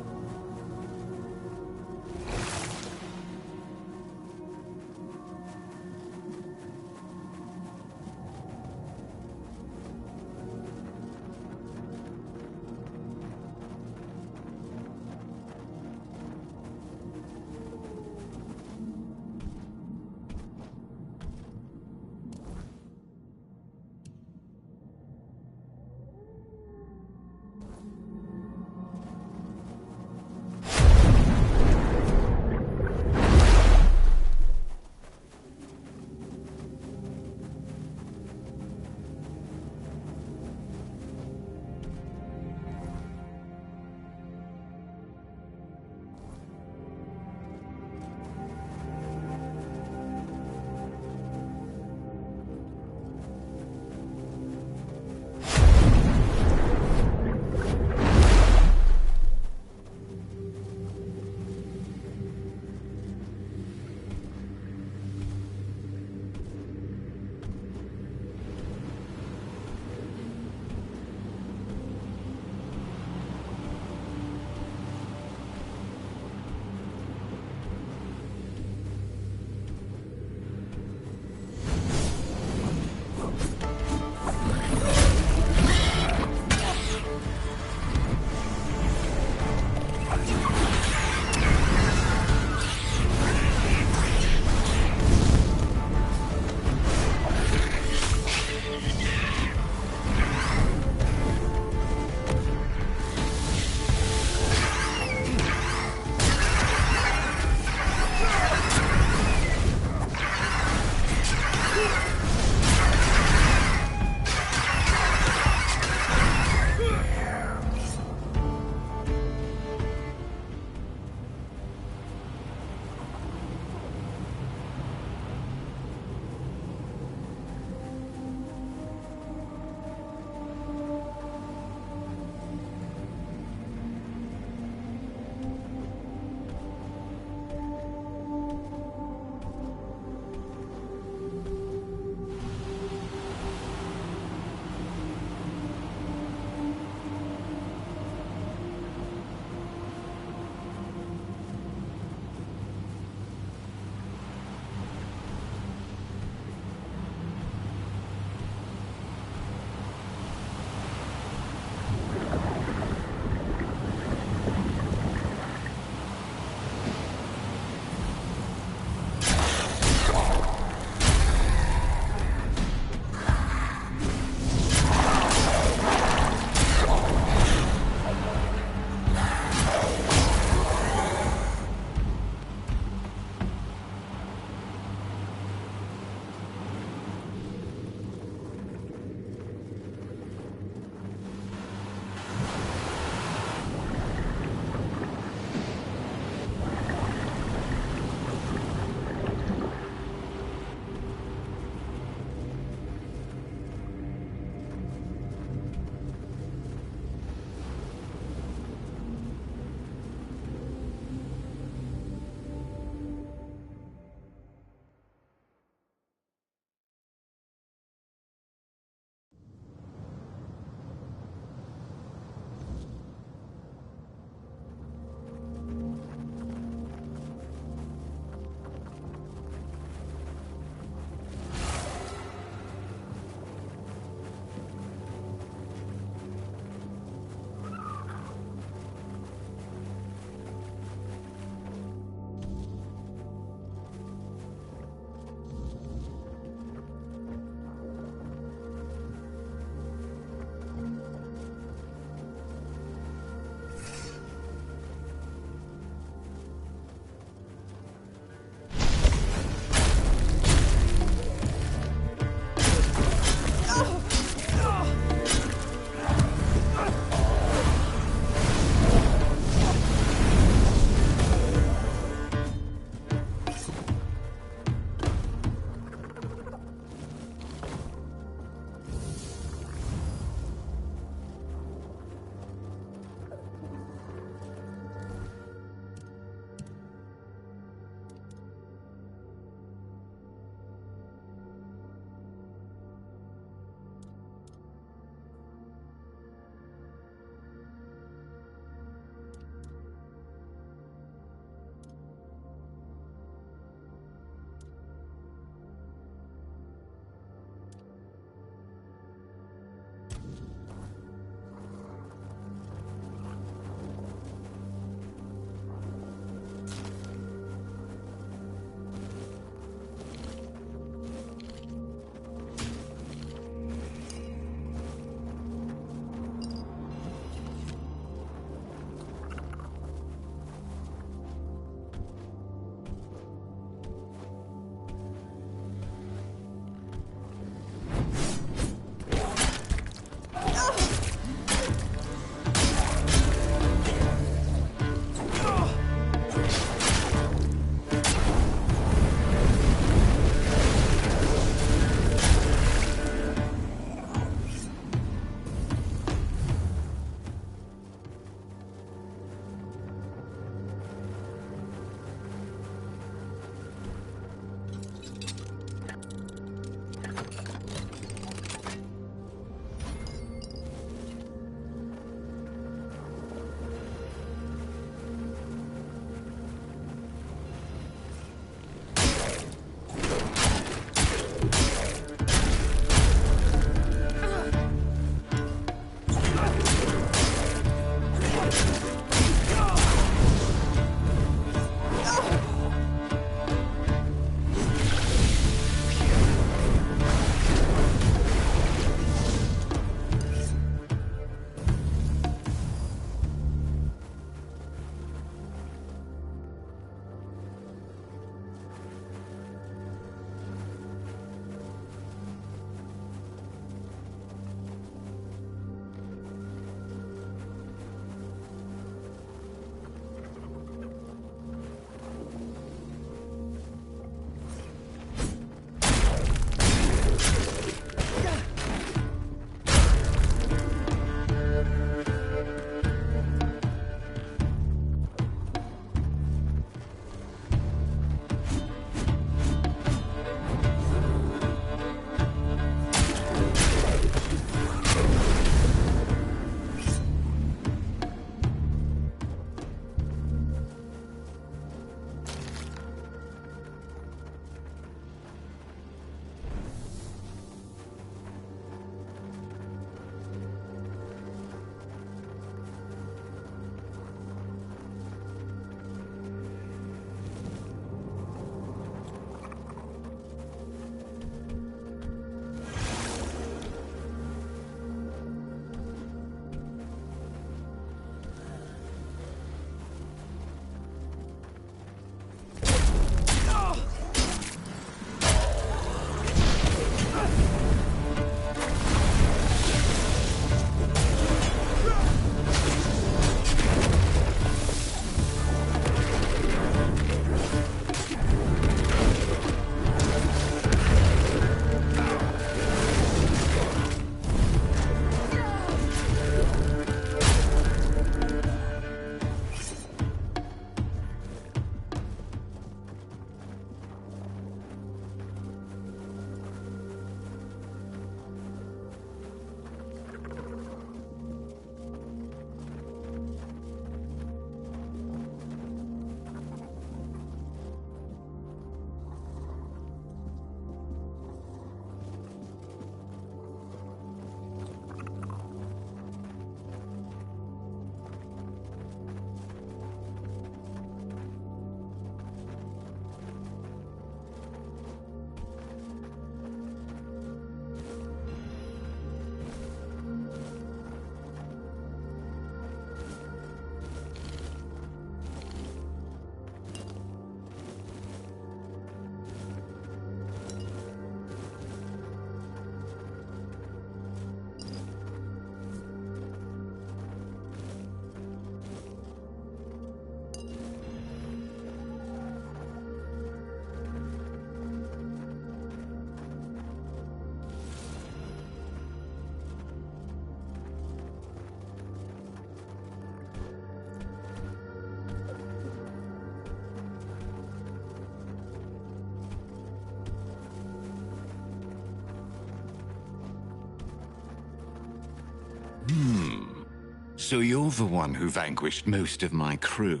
So you're the one who vanquished most of my crew.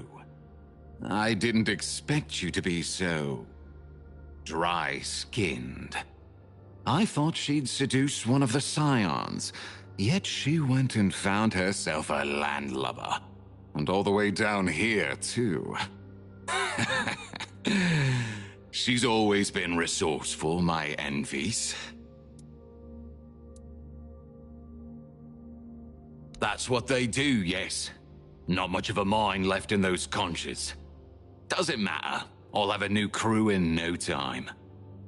I didn't expect you to be so dry-skinned. I thought she'd seduce one of the scions, Yet she went and found herself a landlubber. And all the way down here, too. She's always been resourceful, my Envies. That's what they do, yes. Not much of a mind left in those conches. Doesn't matter. I'll have a new crew in no time.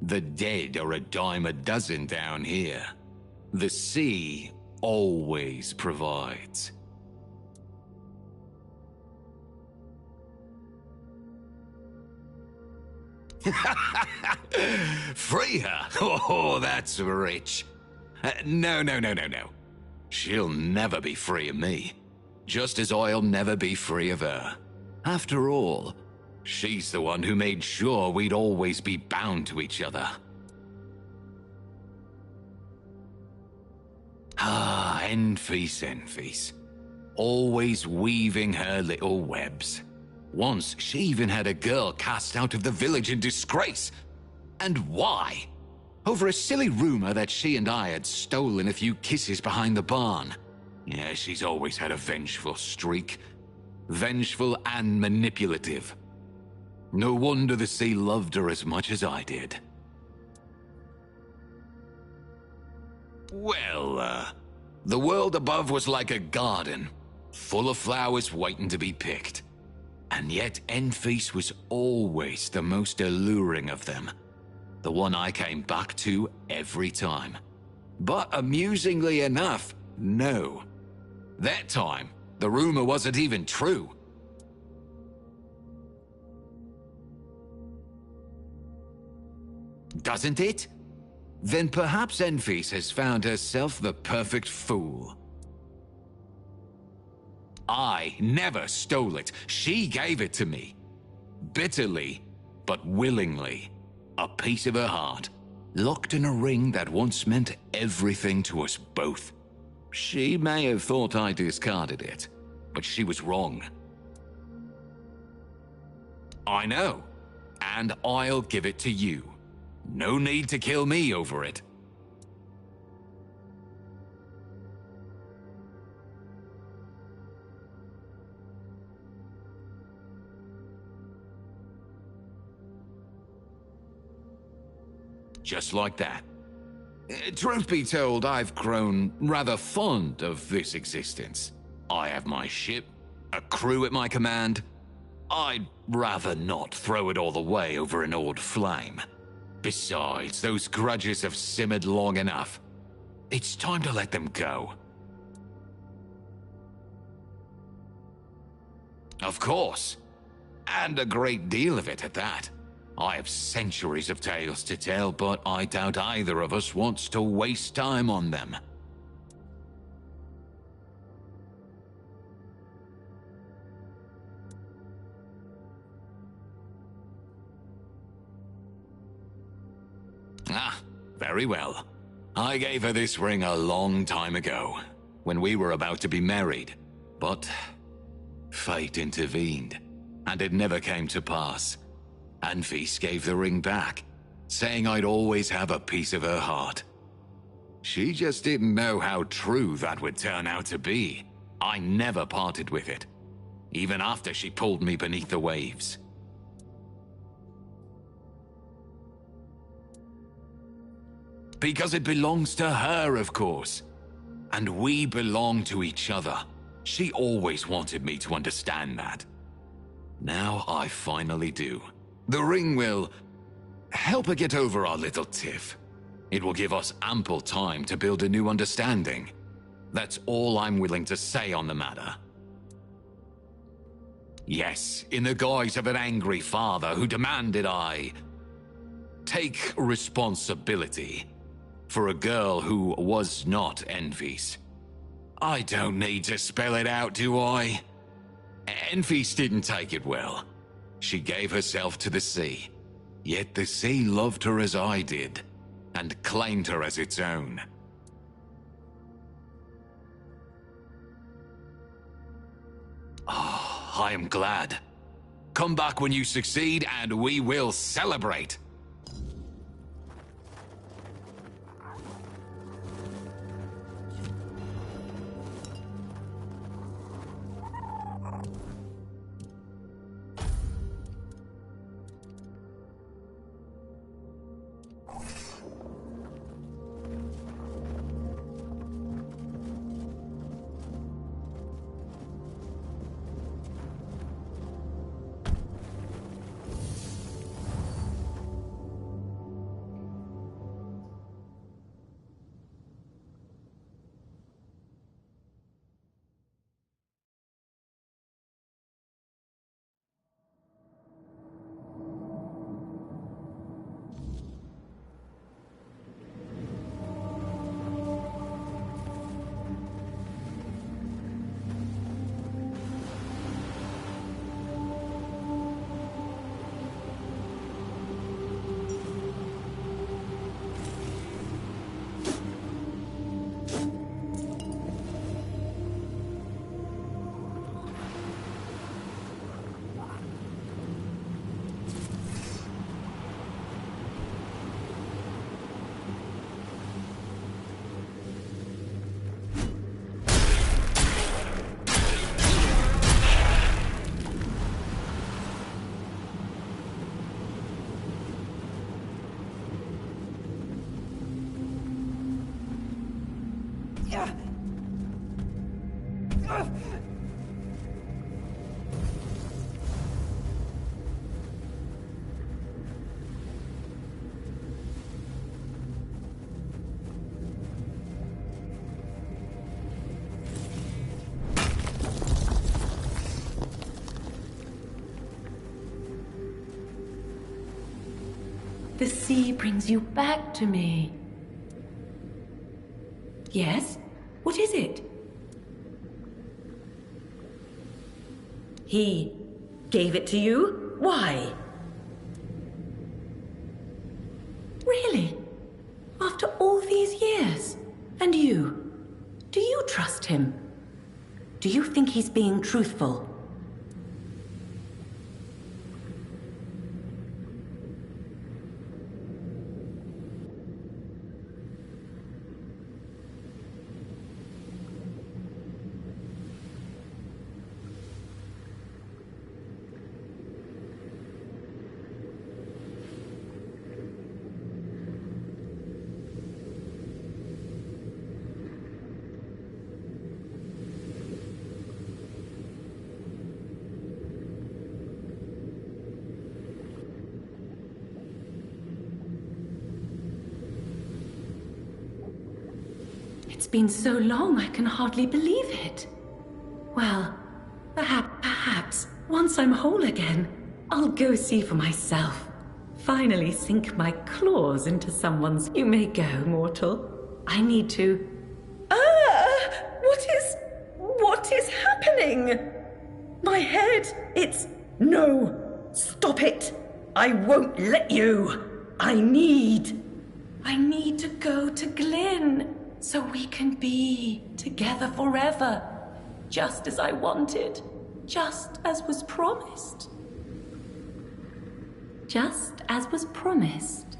The dead are a dime a dozen down here. The sea always provides. Free her? Oh, that's rich. No. She'll never be free of me. Just as I'll never be free of her. After all, she's the one who made sure we'd always be bound to each other. Ah, Enfies. Always weaving her little webs. Once, she even had a girl cast out of the village in disgrace. And why? Over a silly rumor that she and I had stolen a few kisses behind the barn. Yeah, she's always had a vengeful streak. Vengeful and manipulative. No wonder the sea loved her as much as I did. Well, the world above was like a garden, full of flowers waiting to be picked. And yet Enfies was always the most alluring of them. The one I came back to every time. But amusingly enough, no. That time, the rumor wasn't even true. Doesn't it? Then perhaps Enfies has found herself the perfect fool. I never stole it. She gave it to me. Bitterly, but willingly. A piece of her heart, locked in a ring that once meant everything to us both. She may have thought I discarded it, but she was wrong. I know, and I'll give it to you. No need to kill me over it. Just like that. Truth be told, I've grown rather fond of this existence. I have my ship, a crew at my command. I'd rather not throw it all away over an old flame. Besides, those grudges have simmered long enough. It's time to let them go. Of course. And a great deal of it at that. I have centuries of tales to tell, but I doubt either of us wants to waste time on them. Ah, very well. I gave her this ring a long time ago, when we were about to be married, but fate intervened, and it never came to pass. Enfies gave the ring back, saying I'd always have a piece of her heart. She just didn't know how true that would turn out to be. I never parted with it, even after she pulled me beneath the waves. Because it belongs to her, of course. And we belong to each other. She always wanted me to understand that. Now I finally do. The ring will help her get over our little tiff. It will give us ample time to build a new understanding. That's all I'm willing to say on the matter. Yes, in the guise of an angry father who demanded I take responsibility for a girl who was not Enfies. I don't need to spell it out, do I? Enfies didn't take it well. She gave herself to the sea, yet the sea loved her as I did, and claimed her as its own. Oh, I am glad. Come back when you succeed, and we will celebrate. The sea brings you back to me. Yes? What is it? He gave it to you? Why? Really? After all these years? And you? Do you trust him? Do you think he's being truthful? It's been so long, I can hardly believe it. Well, perhaps, once I'm whole again, I'll go see for myself. Finally sink my claws into someone's... You may go, mortal. I need to... What is happening? My head, it's... No! Stop it! I won't let you! I need to go to Glyn, so we can be together forever. Just as I wanted. Just as was promised. Just as was promised.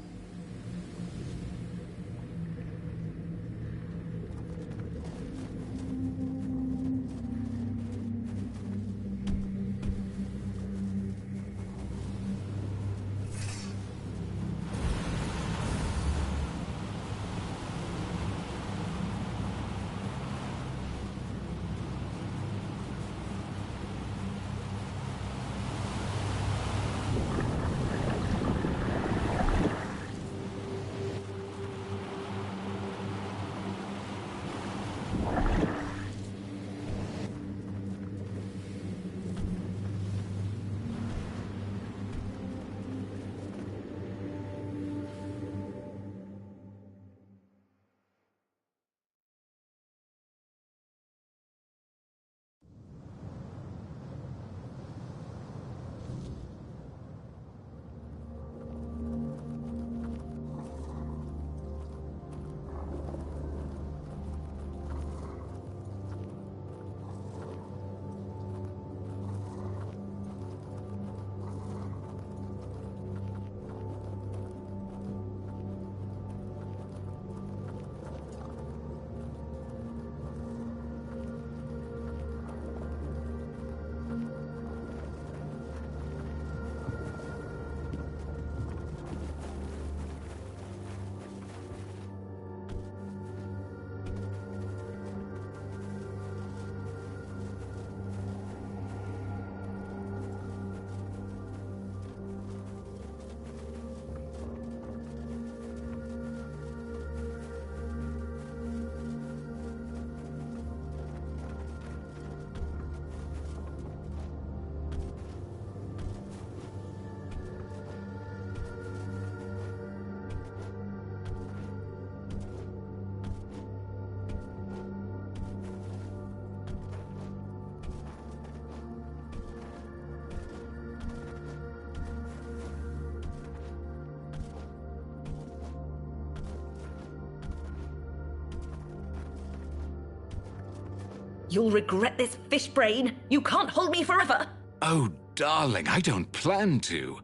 You'll regret this, fish brain. You can't hold me forever. Oh, darling, I don't plan to.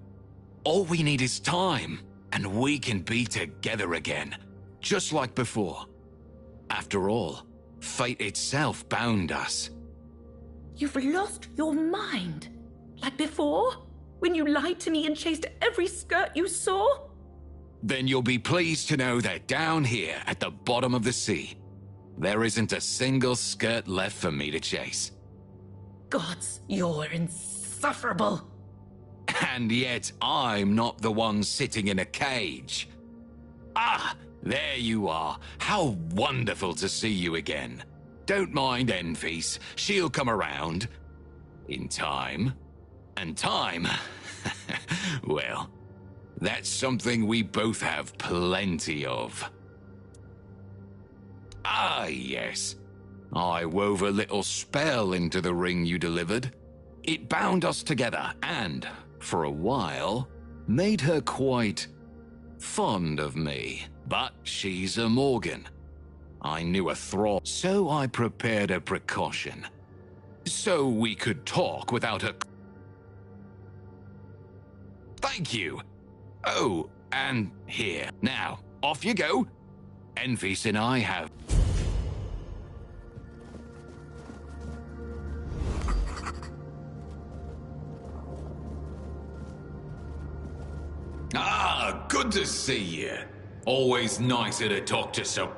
All we need is time, and we can be together again, just like before. After all, fate itself bound us. You've lost your mind. Like before? When you lied to me and chased every skirt you saw? Then you'll be pleased to know that down here at the bottom of the sea, There isn't a single skirt left for me to chase. Gods, you're insufferable. And yet I'm not the one sitting in a cage. Ah, there you are. How wonderful to see you again. Don't mind Enfys, she'll come around. In time. And time, well, that's something we both have plenty of. Ah, yes. I wove a little spell into the ring you delivered. It bound us together and, for a while, made her quite fond of me. But she's a Morgan. I knew a thrall, so I prepared a precaution. So we could talk without her. Thank you. Oh, and here. Now, off you go. Enfys and I have... Ah, good to see you. Always nicer to talk to some...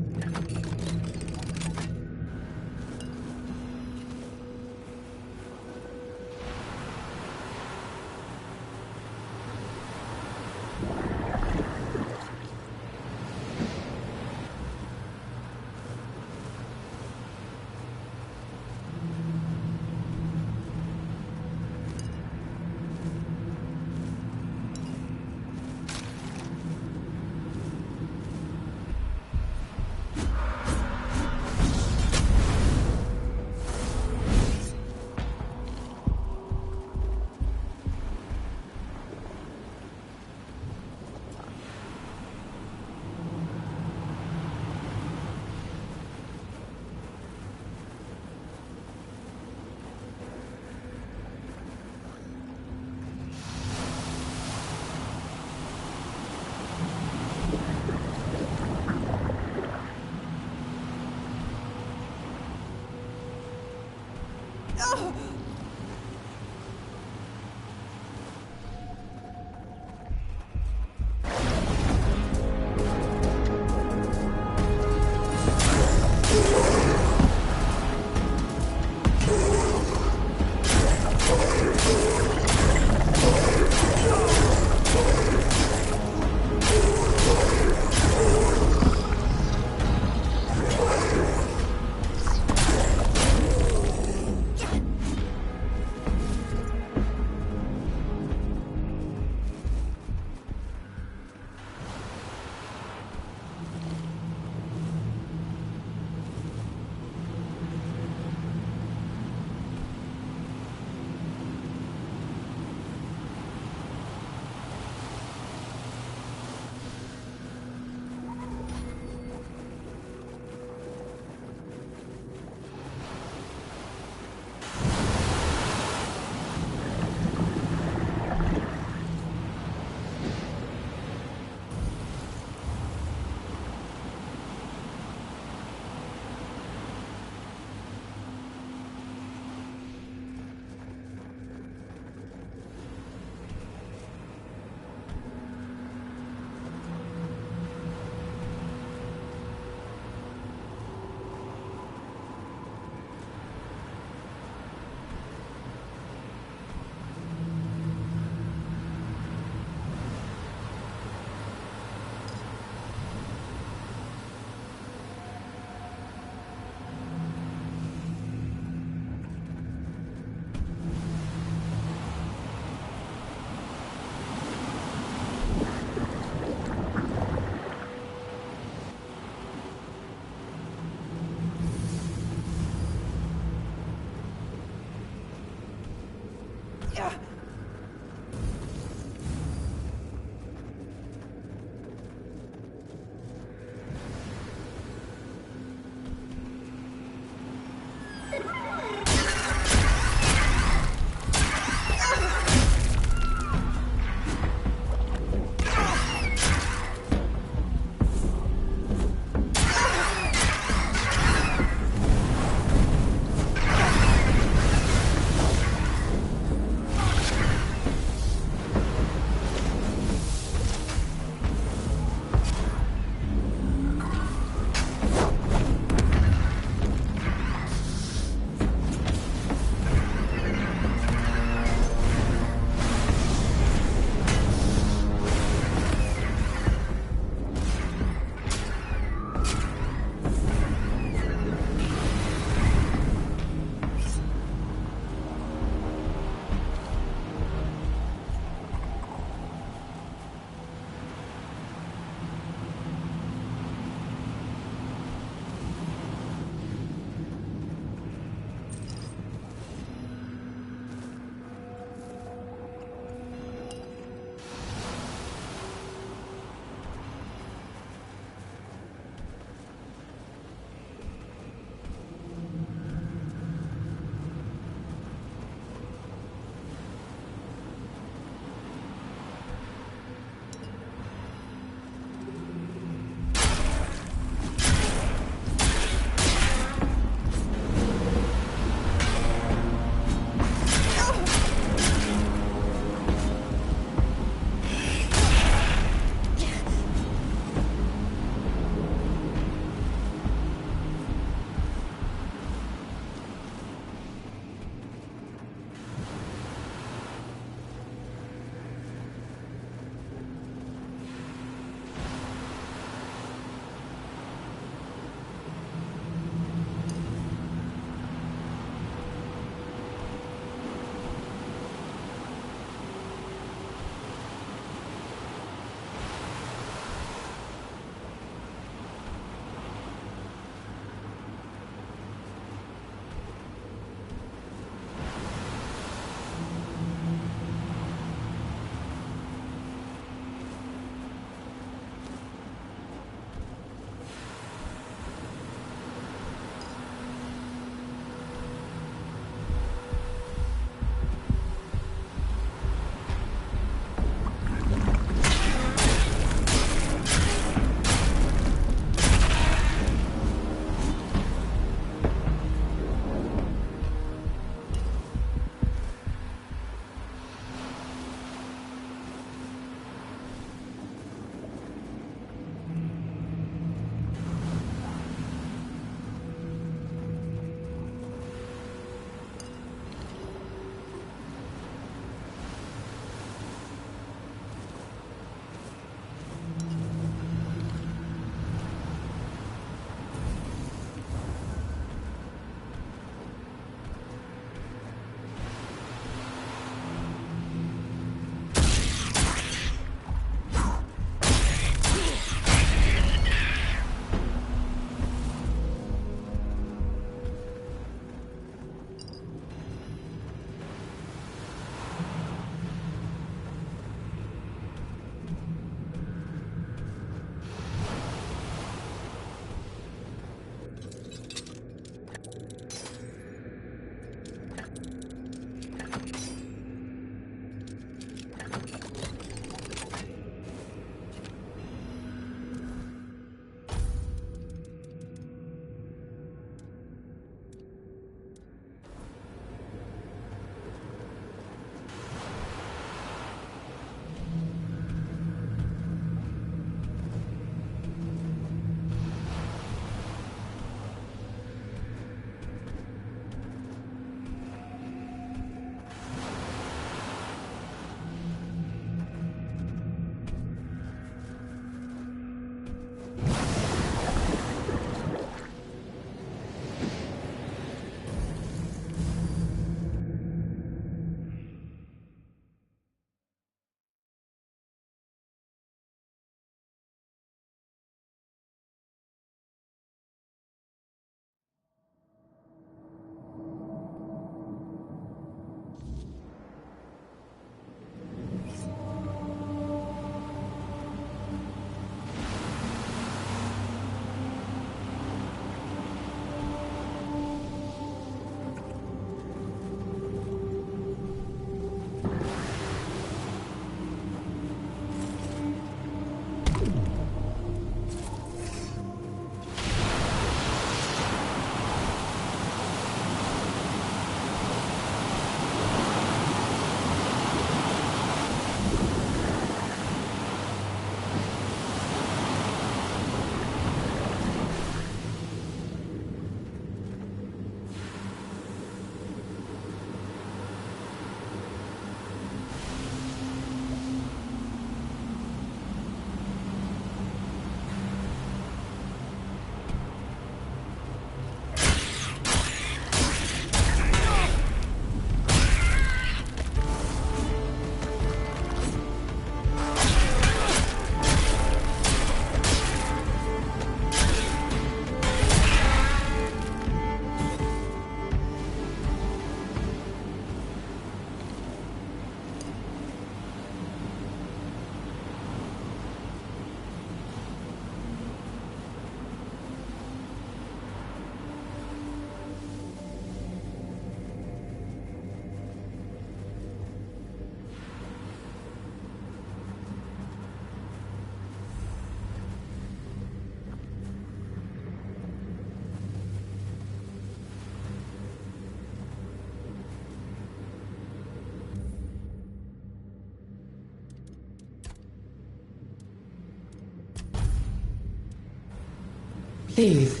Please,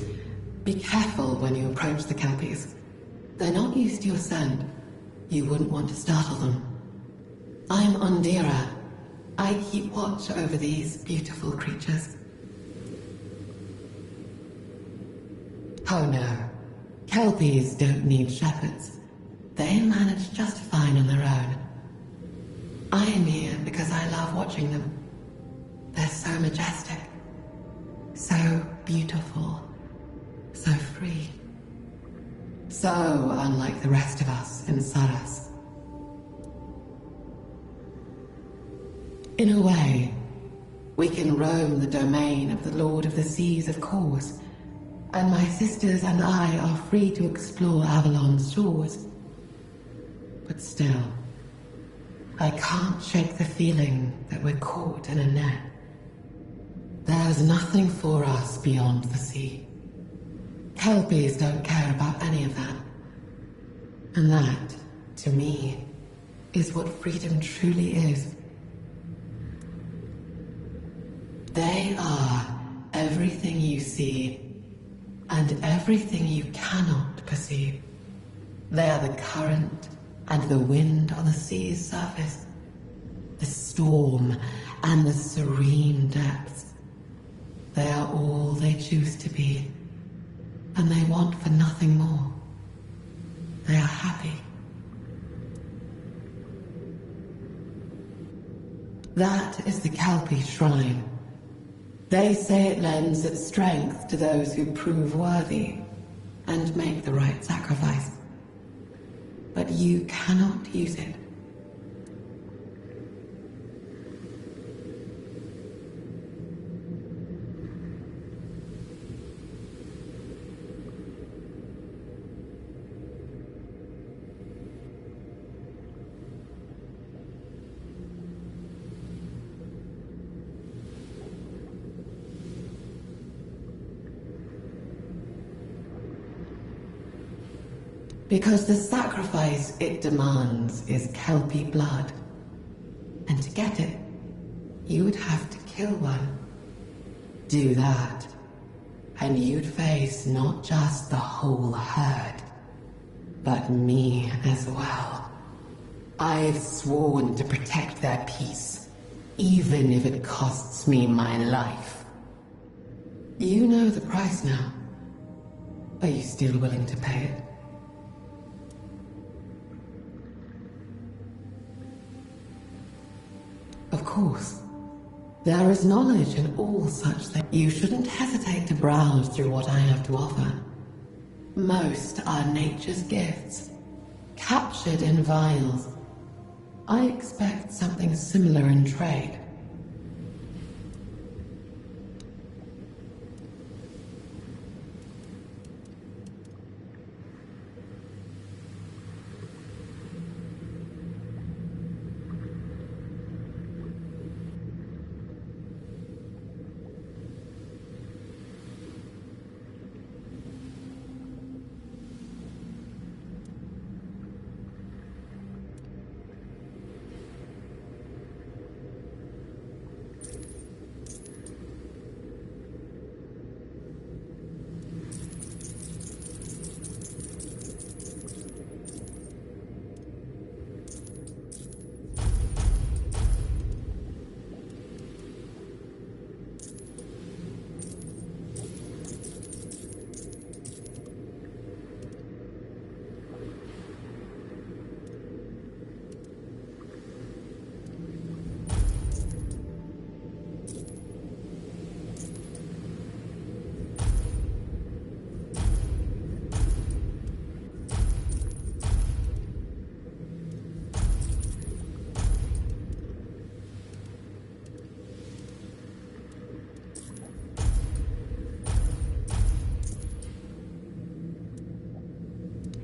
be careful when you approach the Kelpies. They're not used to your scent. You wouldn't want to startle them. I'm Ondira. I keep watch over these beautiful creatures. Oh no. Kelpies don't need shepherds. They manage just fine on their own. I am here because I love watching them. They're so majestic. So beautiful. So free. So unlike the rest of us in Saras. In a way, we can roam the domain of the Lord of the Seas, of course, and my sisters and I are free to explore Avalon's shores. But still, I can't shake the feeling that we're caught in a net. There's nothing for us beyond the sea. Kelpies don't care about any of that. And that, to me, is what freedom truly is. They are everything you see, and everything you cannot perceive. They are the current and the wind on the sea's surface, the storm and the serene depths. They are all they choose to be, and they want for nothing more. They are happy. That is the Kelpie shrine. They say it lends its strength to those who prove worthy and make the right sacrifice. But you cannot use it. Because the sacrifice it demands is Kelpie blood. And to get it, you would have to kill one. Do that, and you'd face not just the whole herd, but me as well. I've sworn to protect their peace, even if it costs me my life. You know the price now. Are you still willing to pay it? Of course. There is knowledge in all such things. You shouldn't hesitate to browse through what I have to offer. Most are nature's gifts, captured in vials. I expect something similar in trade.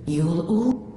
You'll all...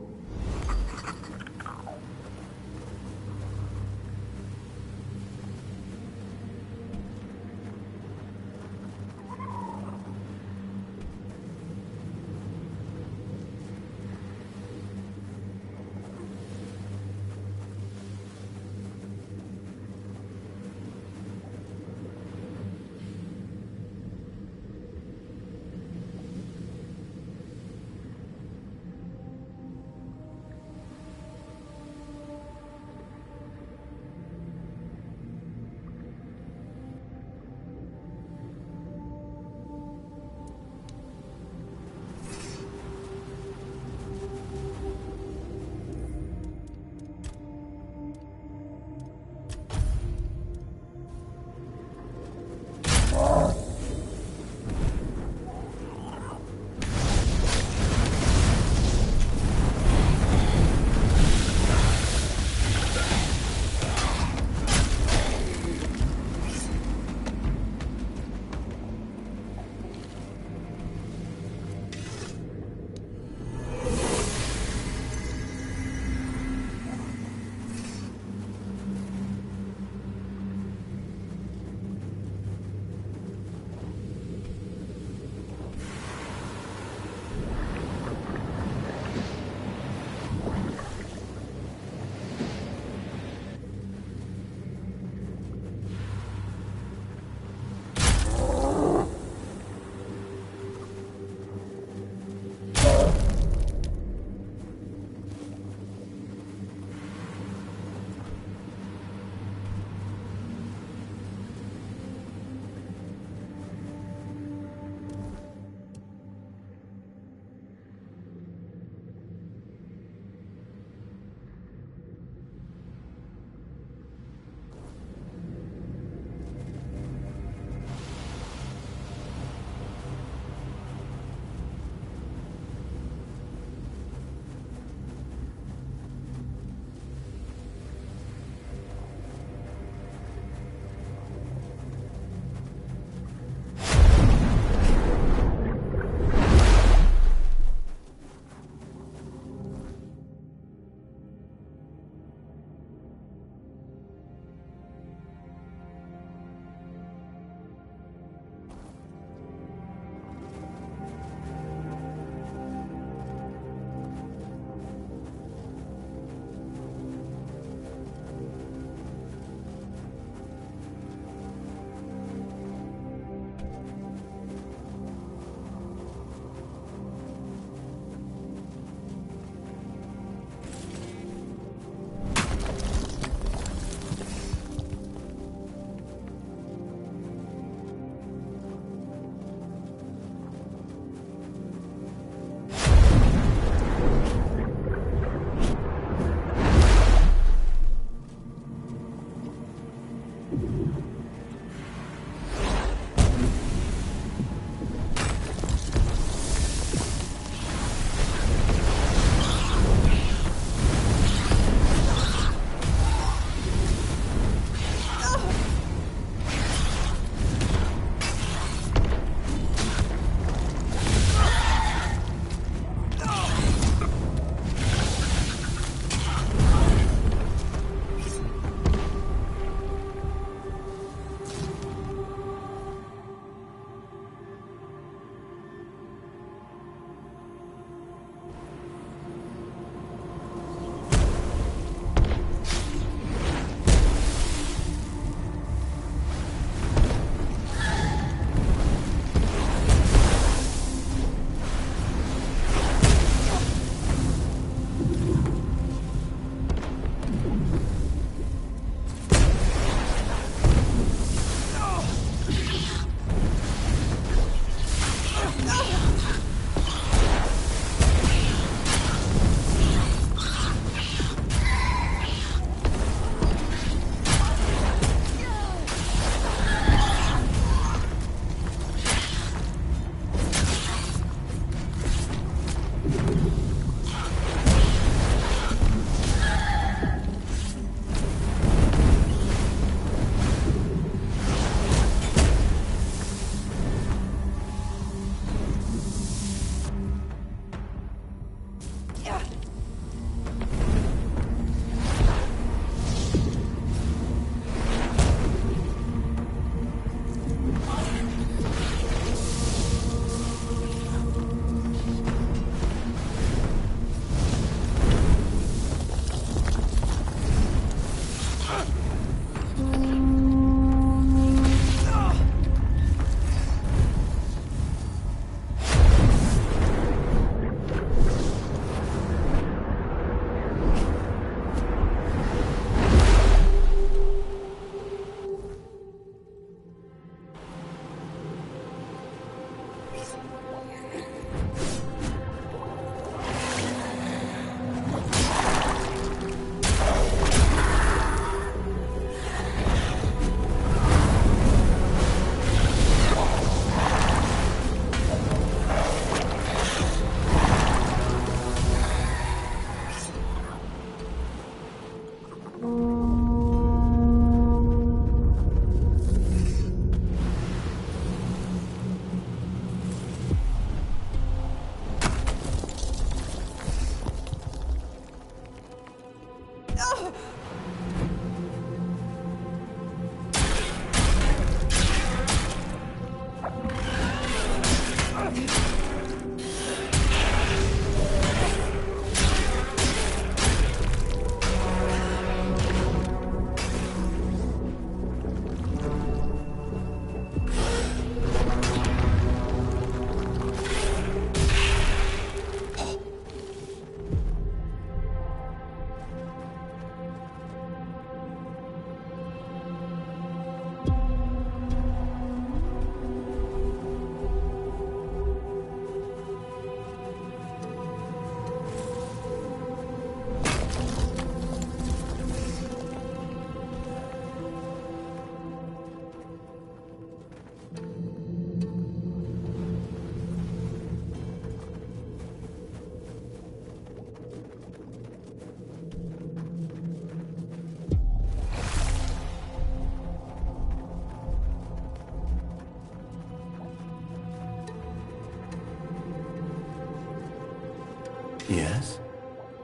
Yes?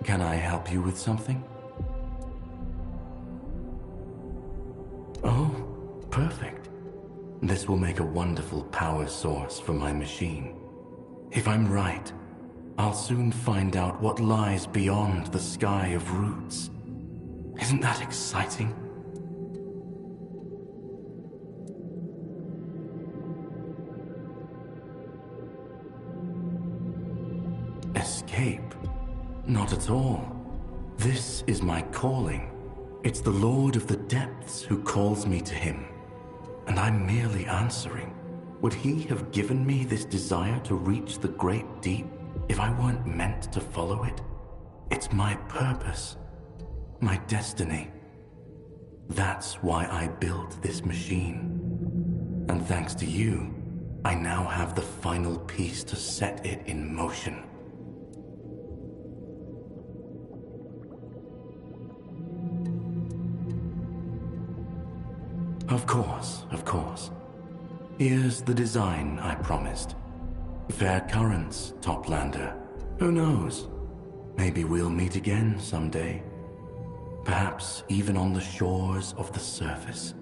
Can I help you with something? Oh, perfect. This will make a wonderful power source for my machine. If I'm right, I'll soon find out what lies beyond the sky of roots. Isn't that exciting? Escape? Not at all. This is my calling. It's the Lord of the Depths who calls me to him. And I'm merely answering. Would he have given me this desire to reach the great deep if I weren't meant to follow it? It's my purpose. My destiny. That's why I built this machine. And thanks to you, I now have the final piece to set it in motion. Of course, of course. Here's the design I promised. Fair currents, Toplander. Who knows? Maybe we'll meet again someday. Perhaps even on the shores of the surface.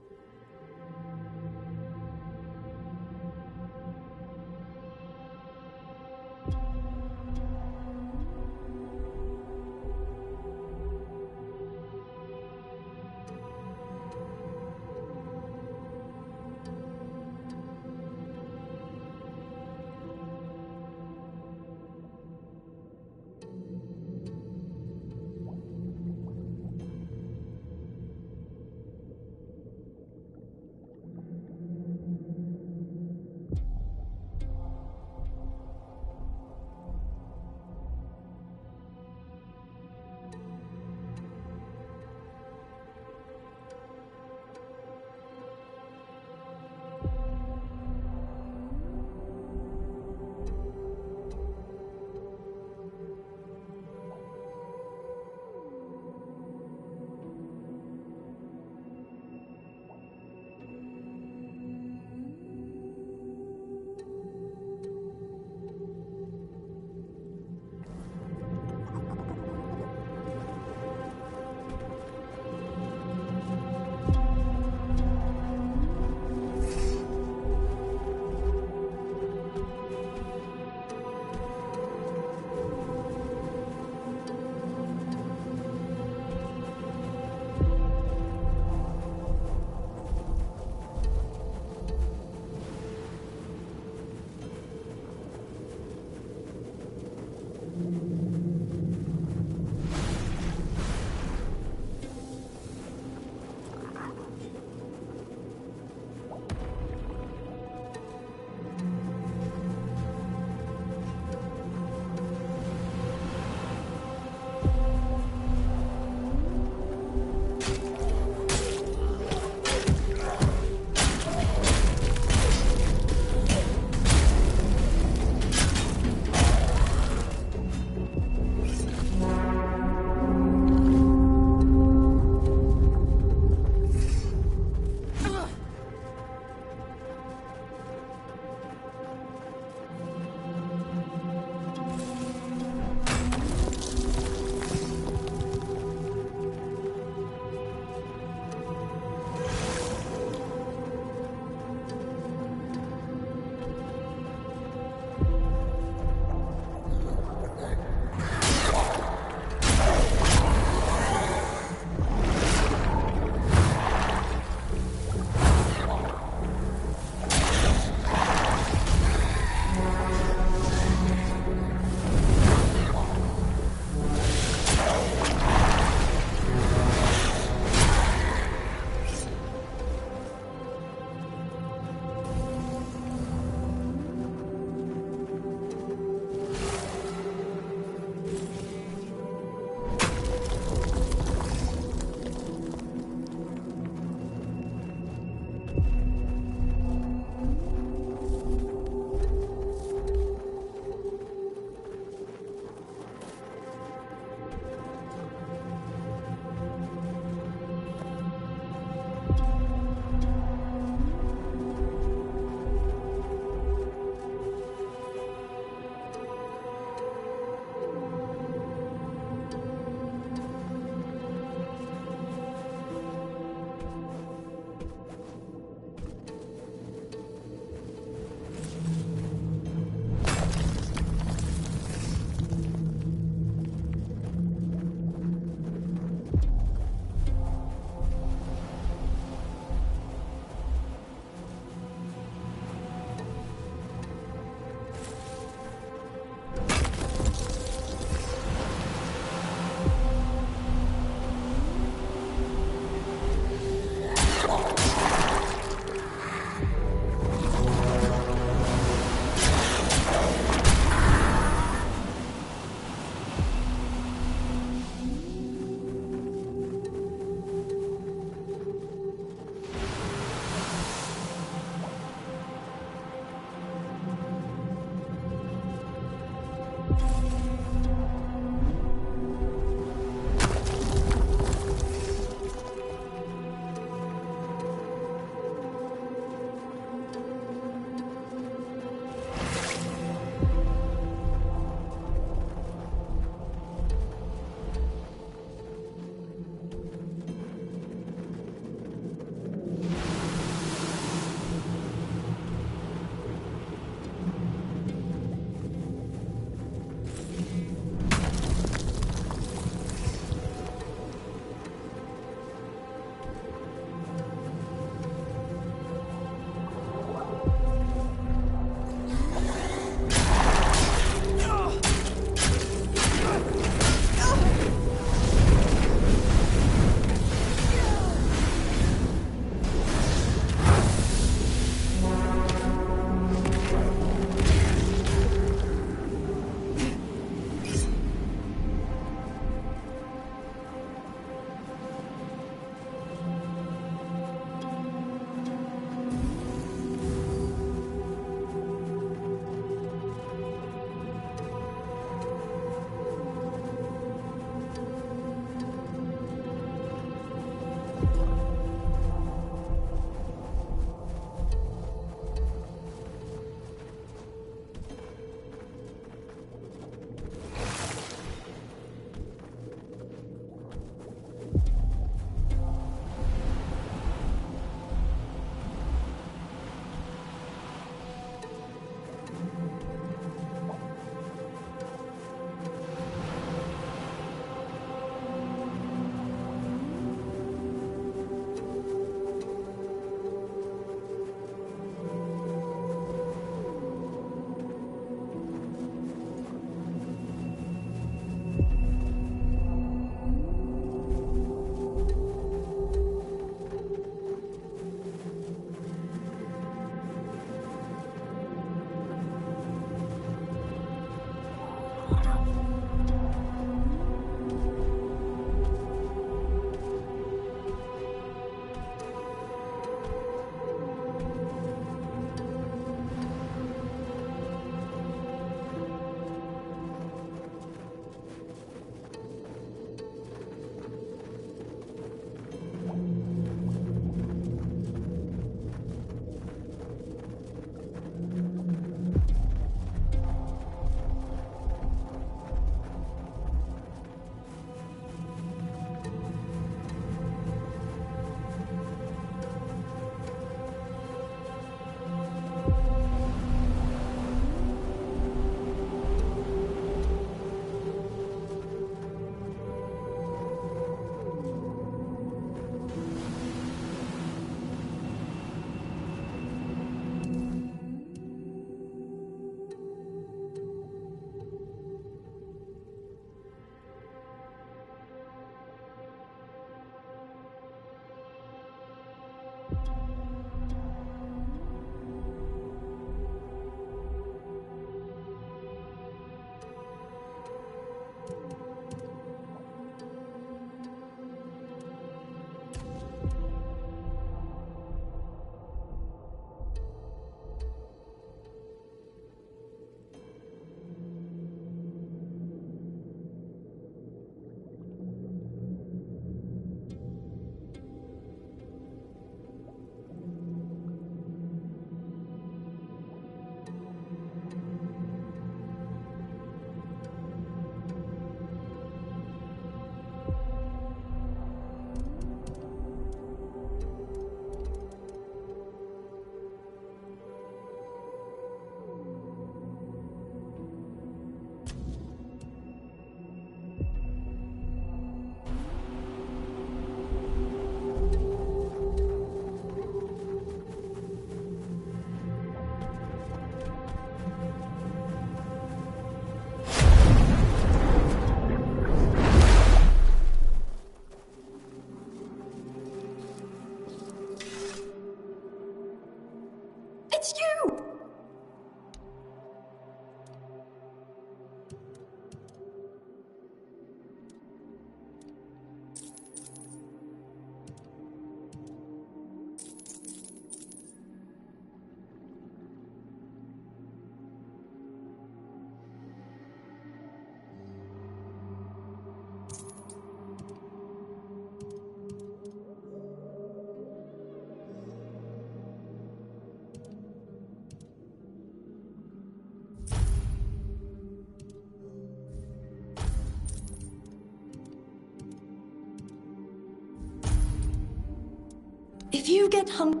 If you get hungry...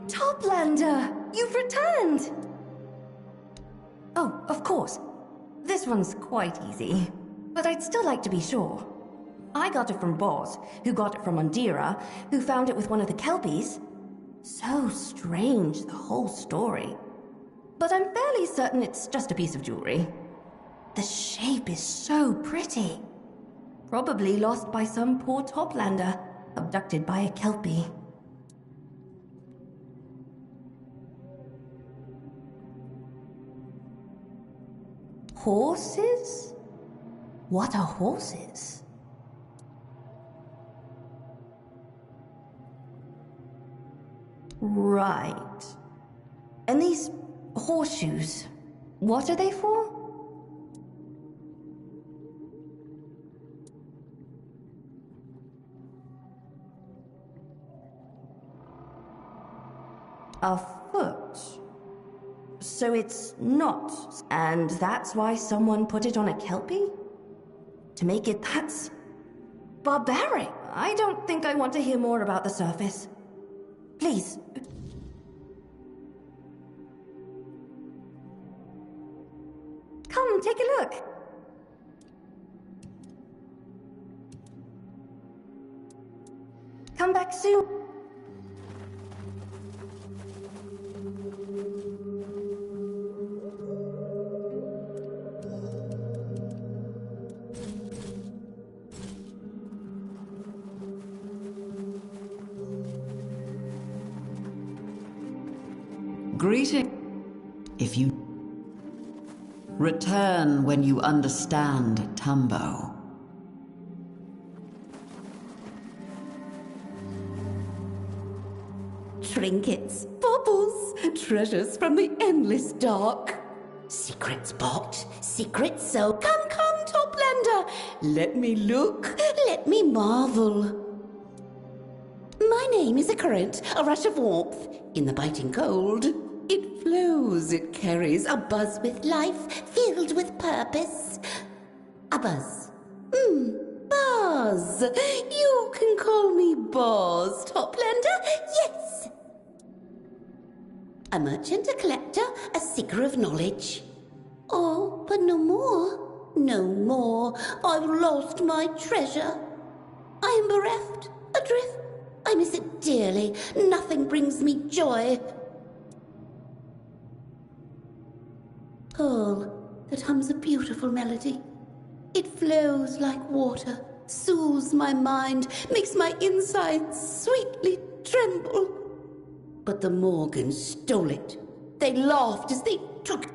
Toplander! You've returned! Oh, of course. This one's quite easy. But I'd still like to be sure. I got it from Boz, who got it from Undira, who found it with one of the Kelpies. So strange, the whole story. But I'm fairly certain it's just a piece of jewelry. The shape is so pretty. Probably lost by some poor Toplander, abducted by a Kelpie. Horses? What are horses? Right. And these horseshoes, what are they for? A foot. So it's not, and that's why someone put it on a Kelpie? To make it, that's barbaric. I don't think I want to hear more about the surface. Please. Come, take a look. Come back soon. Greeting. If you return when you understand Tambo. Trinkets, baubles, treasures from the endless dark. Secrets bought, secrets sold. Come, come, Toplander. Let me look, let me marvel. My name is a current, a rush of warmth. In the biting cold, it flows, it carries a buzz with life, filled with purpose. A buzz. Buzz. You can call me Boz, Toplander, yes. A merchant, a collector, a seeker of knowledge. Oh, but no more, no more. I've lost my treasure. I am bereft, adrift. I miss it dearly. Nothing brings me joy. Pearl that hums a beautiful melody. It flows like water, soothes my mind, makes my insides sweetly tremble. But the Morgans stole it. They laughed as they took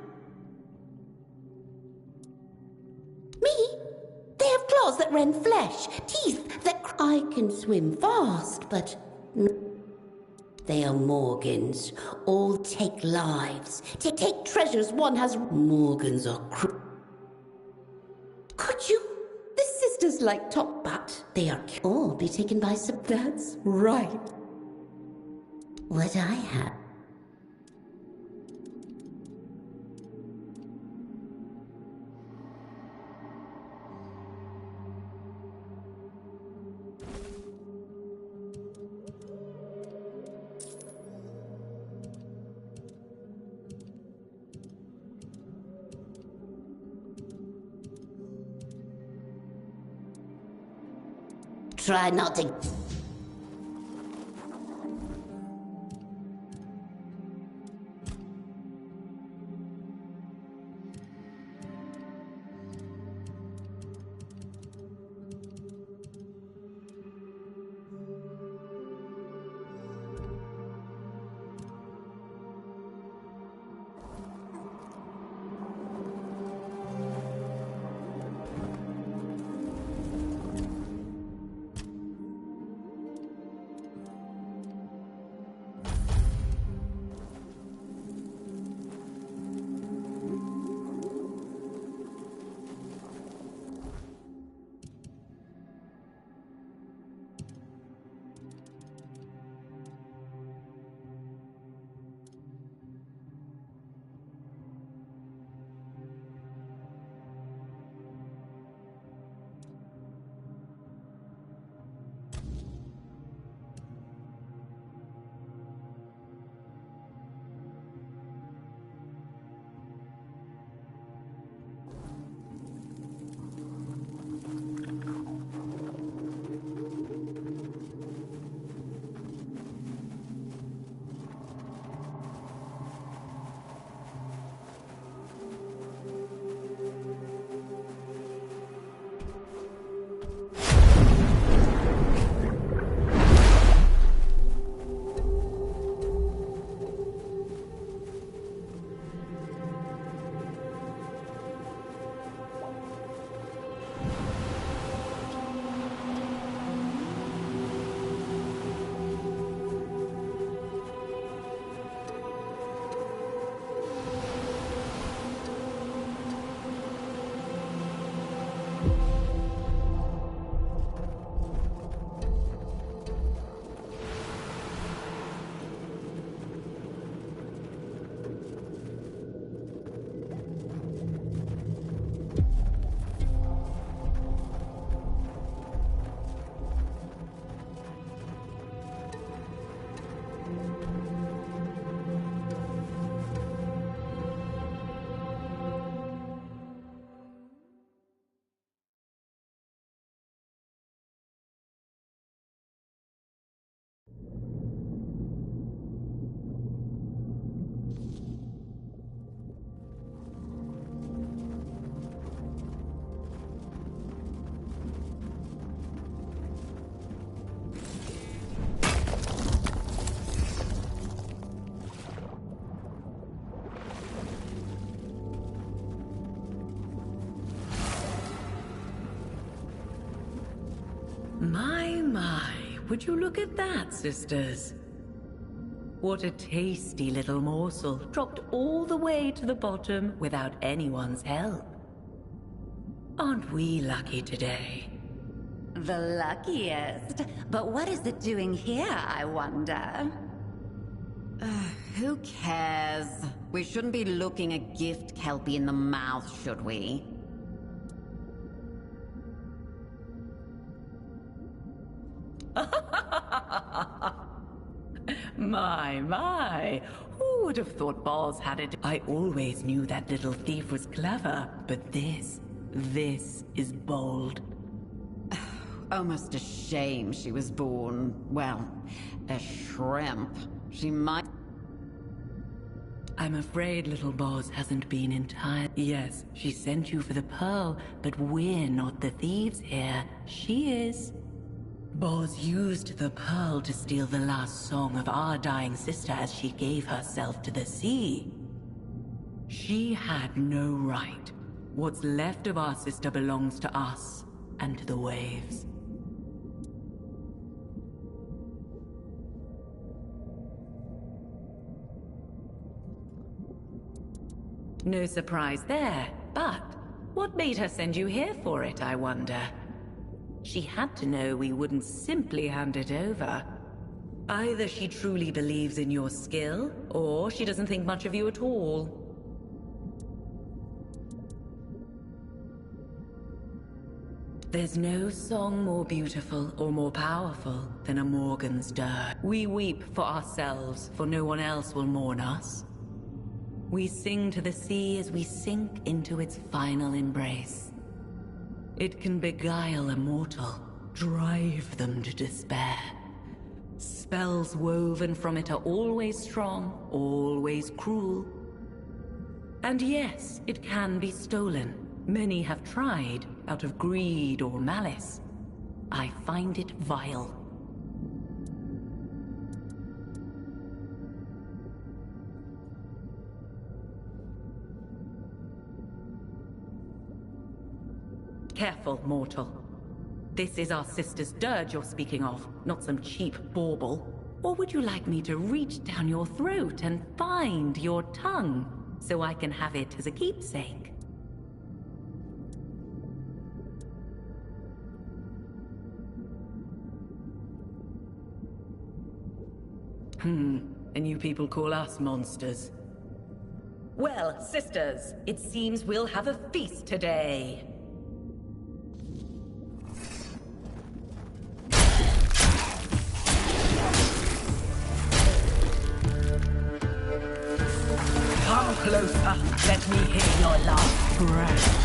me. They have claws that rend flesh, teeth that I can swim fast, but they are Morgans. All take lives, take treasures one has. Morgans are Could you? The sisters like top, but they are all be taken by some. That's right. What I have. Try not to. would you look at that, sisters? What a tasty little morsel, dropped all the way to the bottom without anyone's help. Aren't we lucky today? The luckiest. But what is it doing here, I wonder? Who cares? We shouldn't be looking a gift kelpie in the mouth, should we? My. Who would have thought Boz had it? I always knew that little thief was clever, but this is bold. Almost a shame she was born, well, a shrimp. She might... I'm afraid little Boz hasn't been entire. Yes, she sent you for the pearl, but we're not the thieves here. She is. Boz used the pearl to steal the last song of our dying sister as she gave herself to the sea. She had no right. What's left of our sister belongs to us and to the waves. No surprise there, but what made her send you here for it, I wonder? She had to know we wouldn't simply hand it over. Either she truly believes in your skill, or she doesn't think much of you at all. There's no song more beautiful or more powerful than a Morgan's dirge. We weep for ourselves, for no one else will mourn us. We sing to the sea as we sink into its final embrace. It can beguile a mortal, drive them to despair. Spells woven from it are always strong, always cruel. And yes, it can be stolen. Many have tried, out of greed or malice. I find it vile. Careful, mortal. This is our sister's dirge you're speaking of, not some cheap bauble. Or would you like me to reach down your throat and find your tongue, so I can have it as a keepsake? And you people call us monsters. Well, sisters, it seems we'll have a feast today. Come closer. Let me hear your last breath.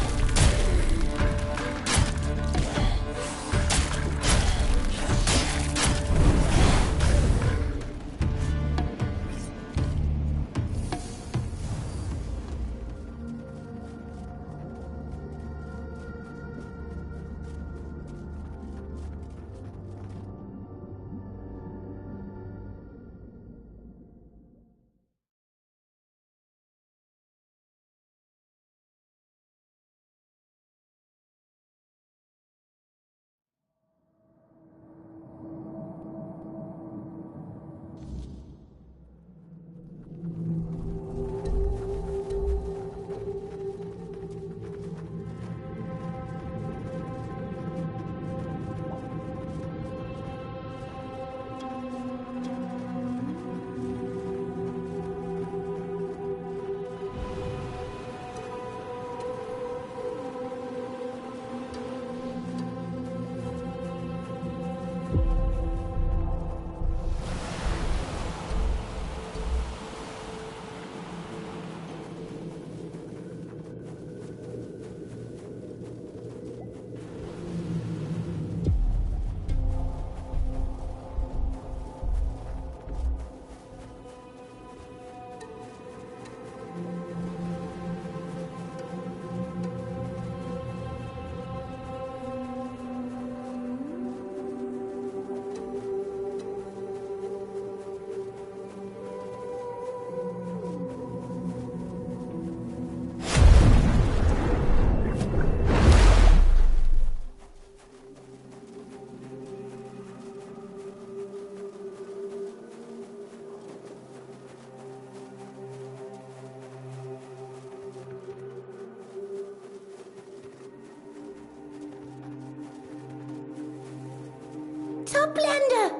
Toplander!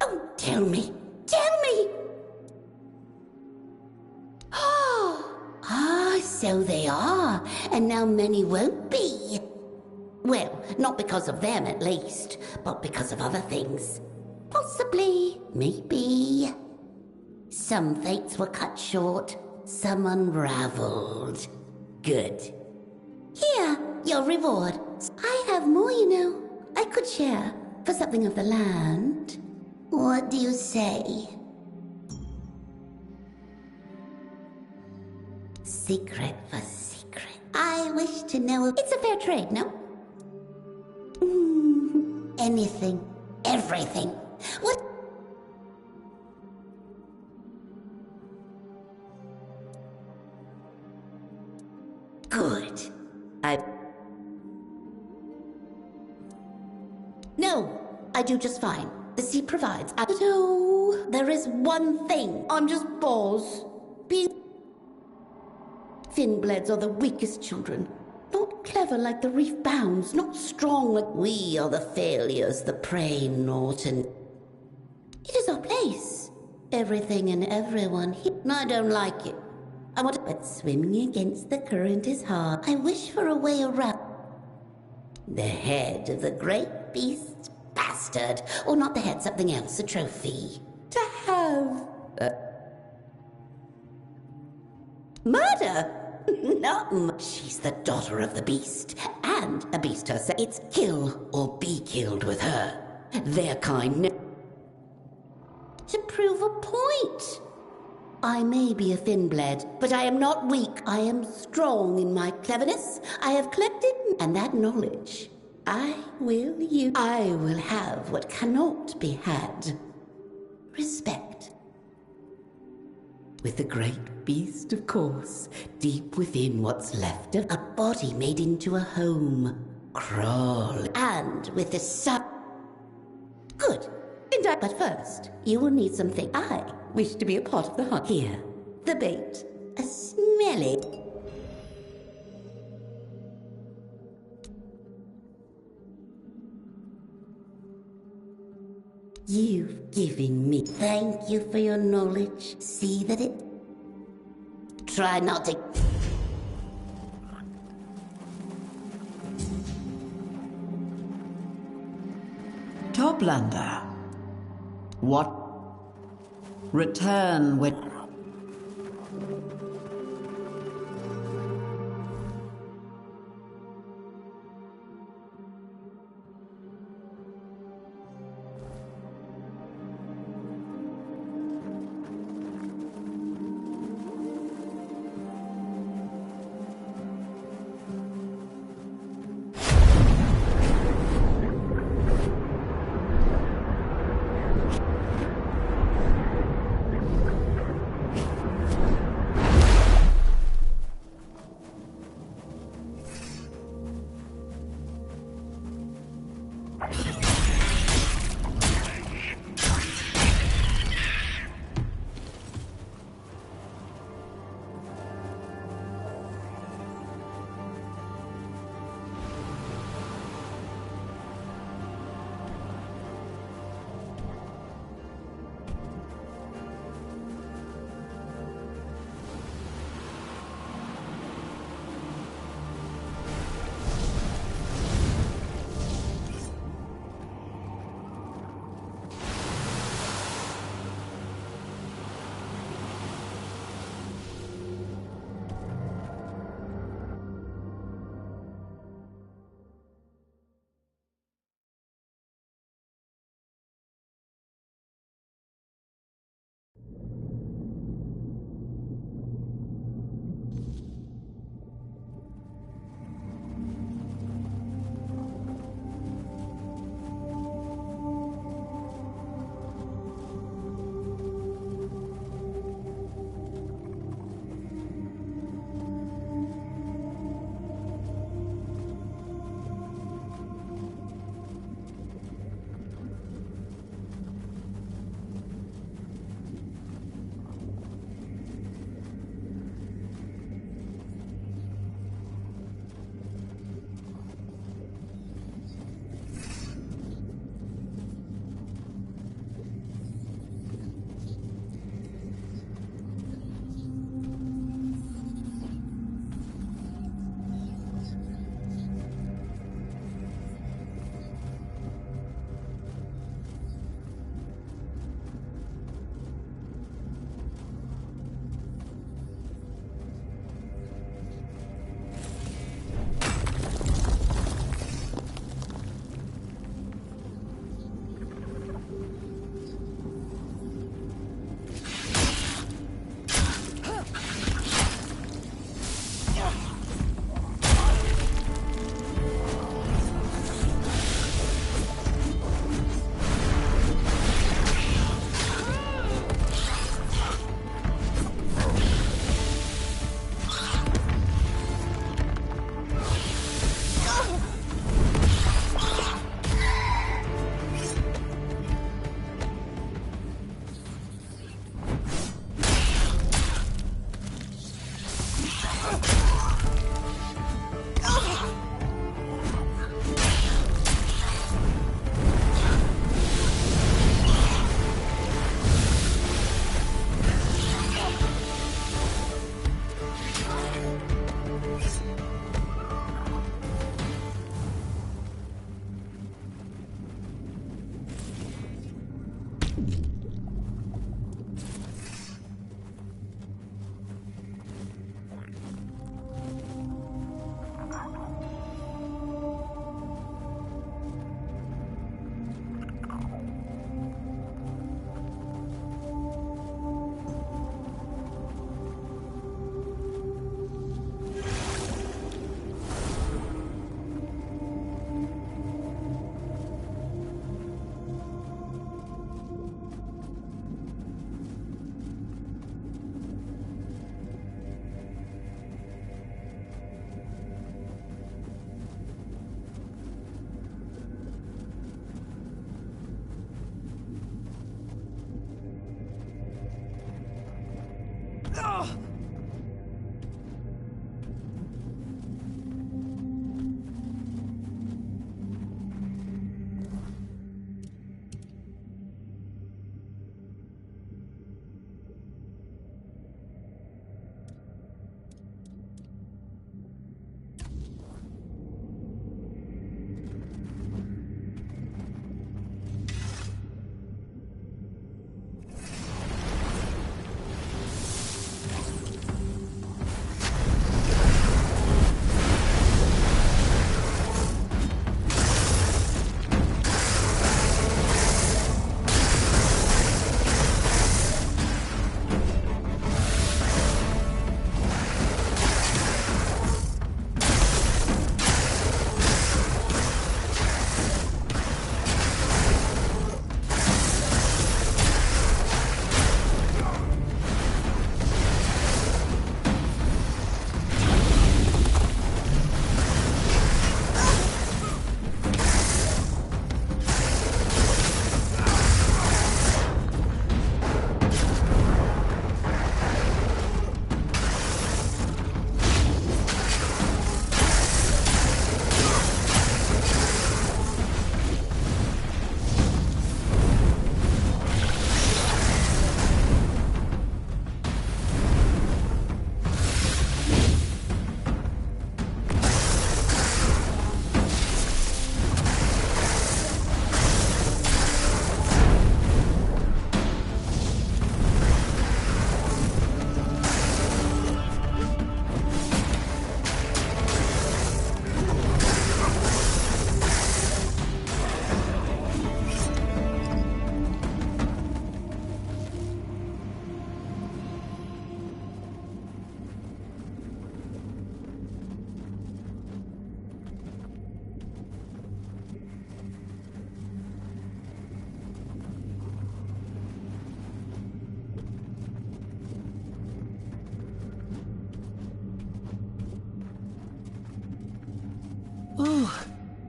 Oh, tell me! Tell me! So they are, and now many won't be. Well, not because of them at least, but because of other things. Possibly, maybe. Some fates were cut short, some unraveled. Good. Here, your reward. I have more, you know. I could share for something of the land. What do you say? Secret for secret. I wish to know. It's a fair trade, no? Anything. Everything. What? Good. No, I do just fine. The sea provides. But oh, there is one thing. I'm just balls. Finbleds are the weakest children. Not clever like the reef bounds, not strong like we are the failures, the prey naught, and it is our place. Everything and everyone here. I don't like it. I want to, but swimming against the current is hard. I wish for a way around. The head of the great beast bastard, or not the head, something else, a trophy. To have. Murder? Not much. She's the daughter of the beast, and a beast herself. It's kill or be killed with her. Their kind. To prove a point. I may be a Finbled, but I am not weak. I am strong in my cleverness. I have collected, and that knowledge I will use. I will have what cannot be had. Respect. With the great beast, of course, deep within what's left of a body made into a home. Crawl. And with the sun. Good. But first, you will need something. I wish to be a part of the hunt. Here, the bait. A smelly. You've given me. Thank you for your knowledge. See that it. Try not to. Toplander. What? Return with.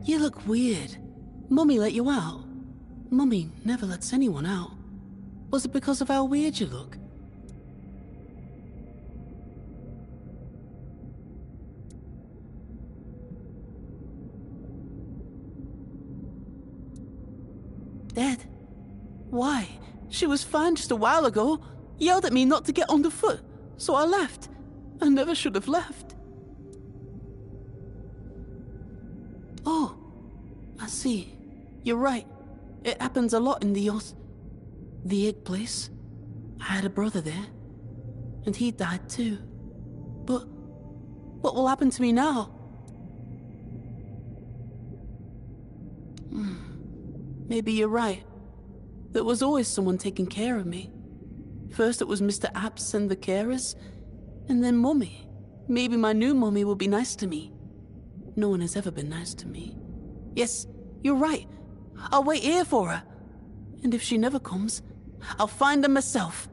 You look weird. Mummy let you out? Mummy never lets anyone out. Was it because of how weird you look? Dead? Why? She was fine just a while ago. Yelled at me not to get underfoot, so I left. I never should have left. Oh, I see. You're right. It happens a lot in the egg place. I had a brother there, and he died too. But what will happen to me now? Maybe you're right. There was always someone taking care of me. First it was Mr. Apps and the carers, and then Mummy. Maybe my new Mummy will be nice to me. No one has ever been nice to me. Yes, you're right. I'll wait here for her. And if she never comes, I'll find her myself.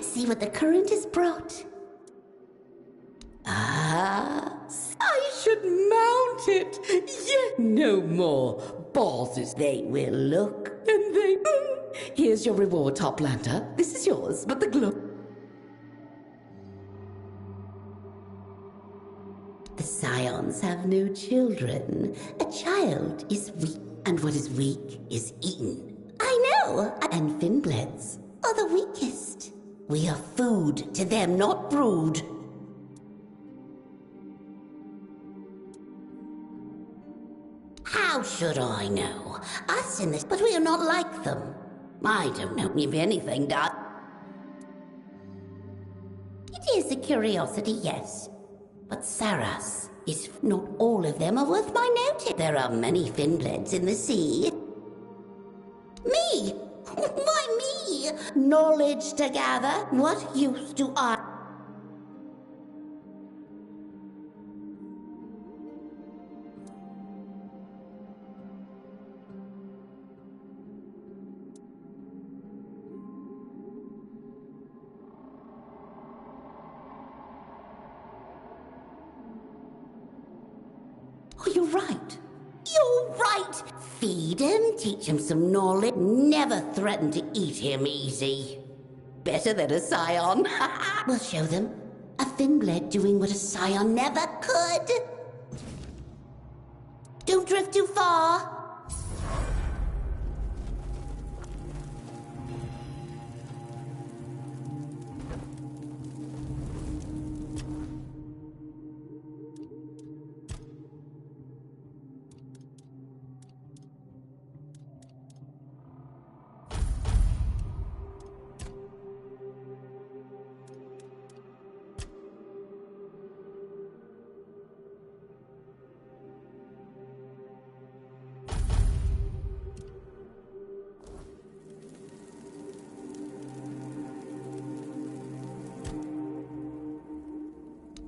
See what the current has brought. Ah, I should mount it. Yet no more bosses. They will look, and they... Here's your reward, Toplander. This is yours, but the glow... The scions have no children. A child is weak, and what is weak is eaten. I know, and Finbleds are the weakest. We are food to them, not brood. How should I know? Us in this, but we are not like them. I don't know if anything does. It is a curiosity, yes. But Saras is not all of them are worth my notice. There are many Finbleds in the sea. Me! Why me? Knowledge to gather? What use do I... Oh, you're right. You're right. Feed him, teach him some knowledge. Never threaten to eat him easy. Better than a scion. We'll show them. A Finbled doing what a scion never could. Don't drift too far.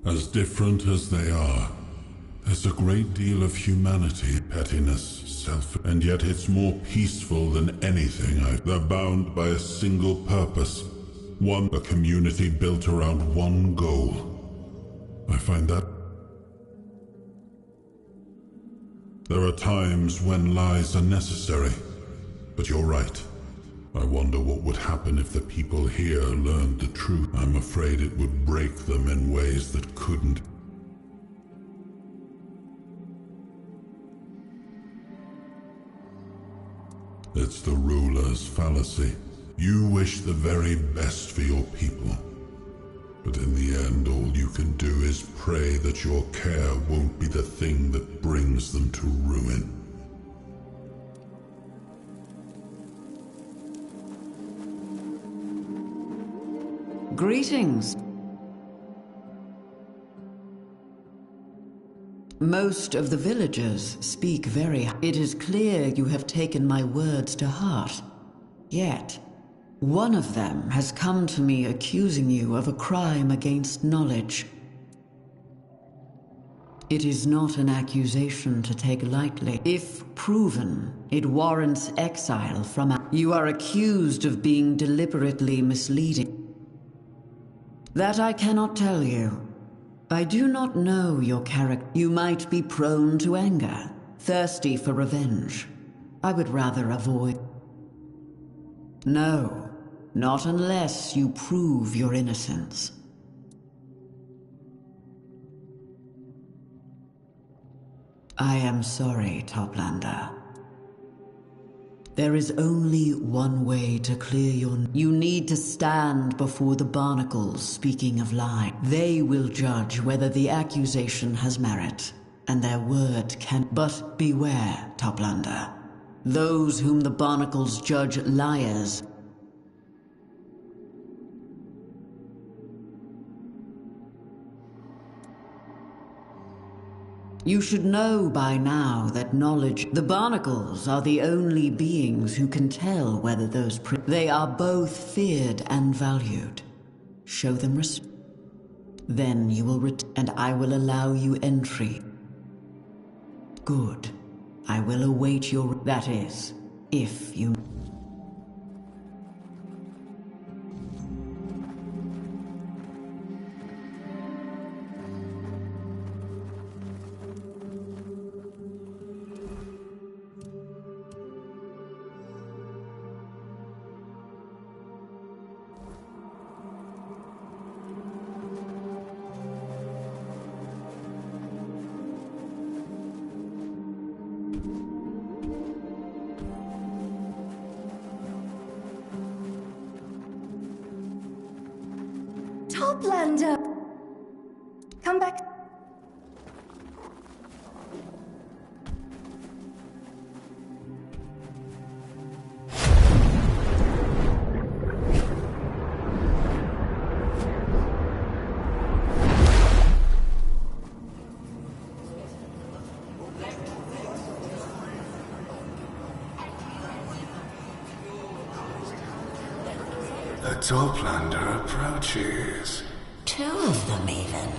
As different as they are, there's a great deal of humanity, pettiness, and yet it's more peaceful than anything. They're bound by a single purpose, A community built around one goal. I find that there are times when lies are necessary, but you're right. I wonder what would happen if the people here learned the truth. I'm afraid it would break them in ways that couldn't. It's the ruler's fallacy. You wish the very best for your people. But in the end, all you can do is pray that your care won't be the thing that brings them to ruin. Greetings. Most of the villagers speak very... It is clear you have taken my words to heart. Yet, one of them has come to me accusing you of a crime against knowledge. It is not an accusation to take lightly. If proven, it warrants exile from... You are accused of being deliberately misleading. That I cannot tell you. I do not know your character. You might be prone to anger, thirsty for revenge. I would rather avoid... No, not unless you prove your innocence. I am sorry, Toplander. There is only one way to clear your... You need to stand before the barnacles, speaking of lying. They will judge whether the accusation has merit, and their word can... But beware, Toplander. Those whom the barnacles judge liars... You should know by now that knowledge... The barnacles are the only beings who can tell whether those... They are both feared and valued. Show them respect. Then you will and I will allow you entry. Good. I will await your... That is, if you... Toplander! Come back. The Toplander approaches. Two of them, even.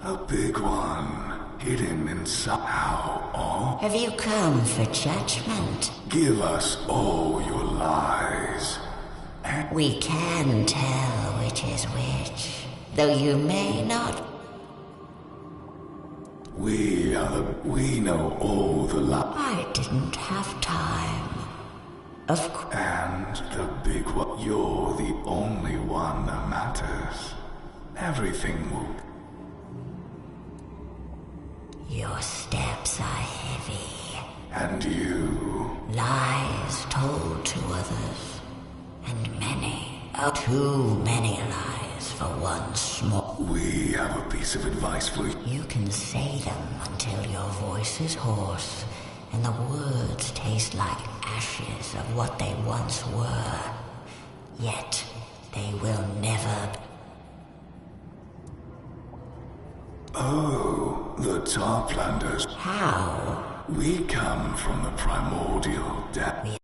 A big one, hidden inside. How, Have you come for judgment? Give us all your lies. We can tell which is which, though you may not. We know all the lies. I didn't have time. Of course. And the big one. You're the only one that matters. Everything will... Your steps are heavy. And you... Lies told to others. And many. Oh, too many lies for one small... We have a piece of advice for you. You can say them until your voice is hoarse, and the words taste like ashes of what they once were. Yet, they will never... Oh, the Toplanders. How? We come from the primordial depth.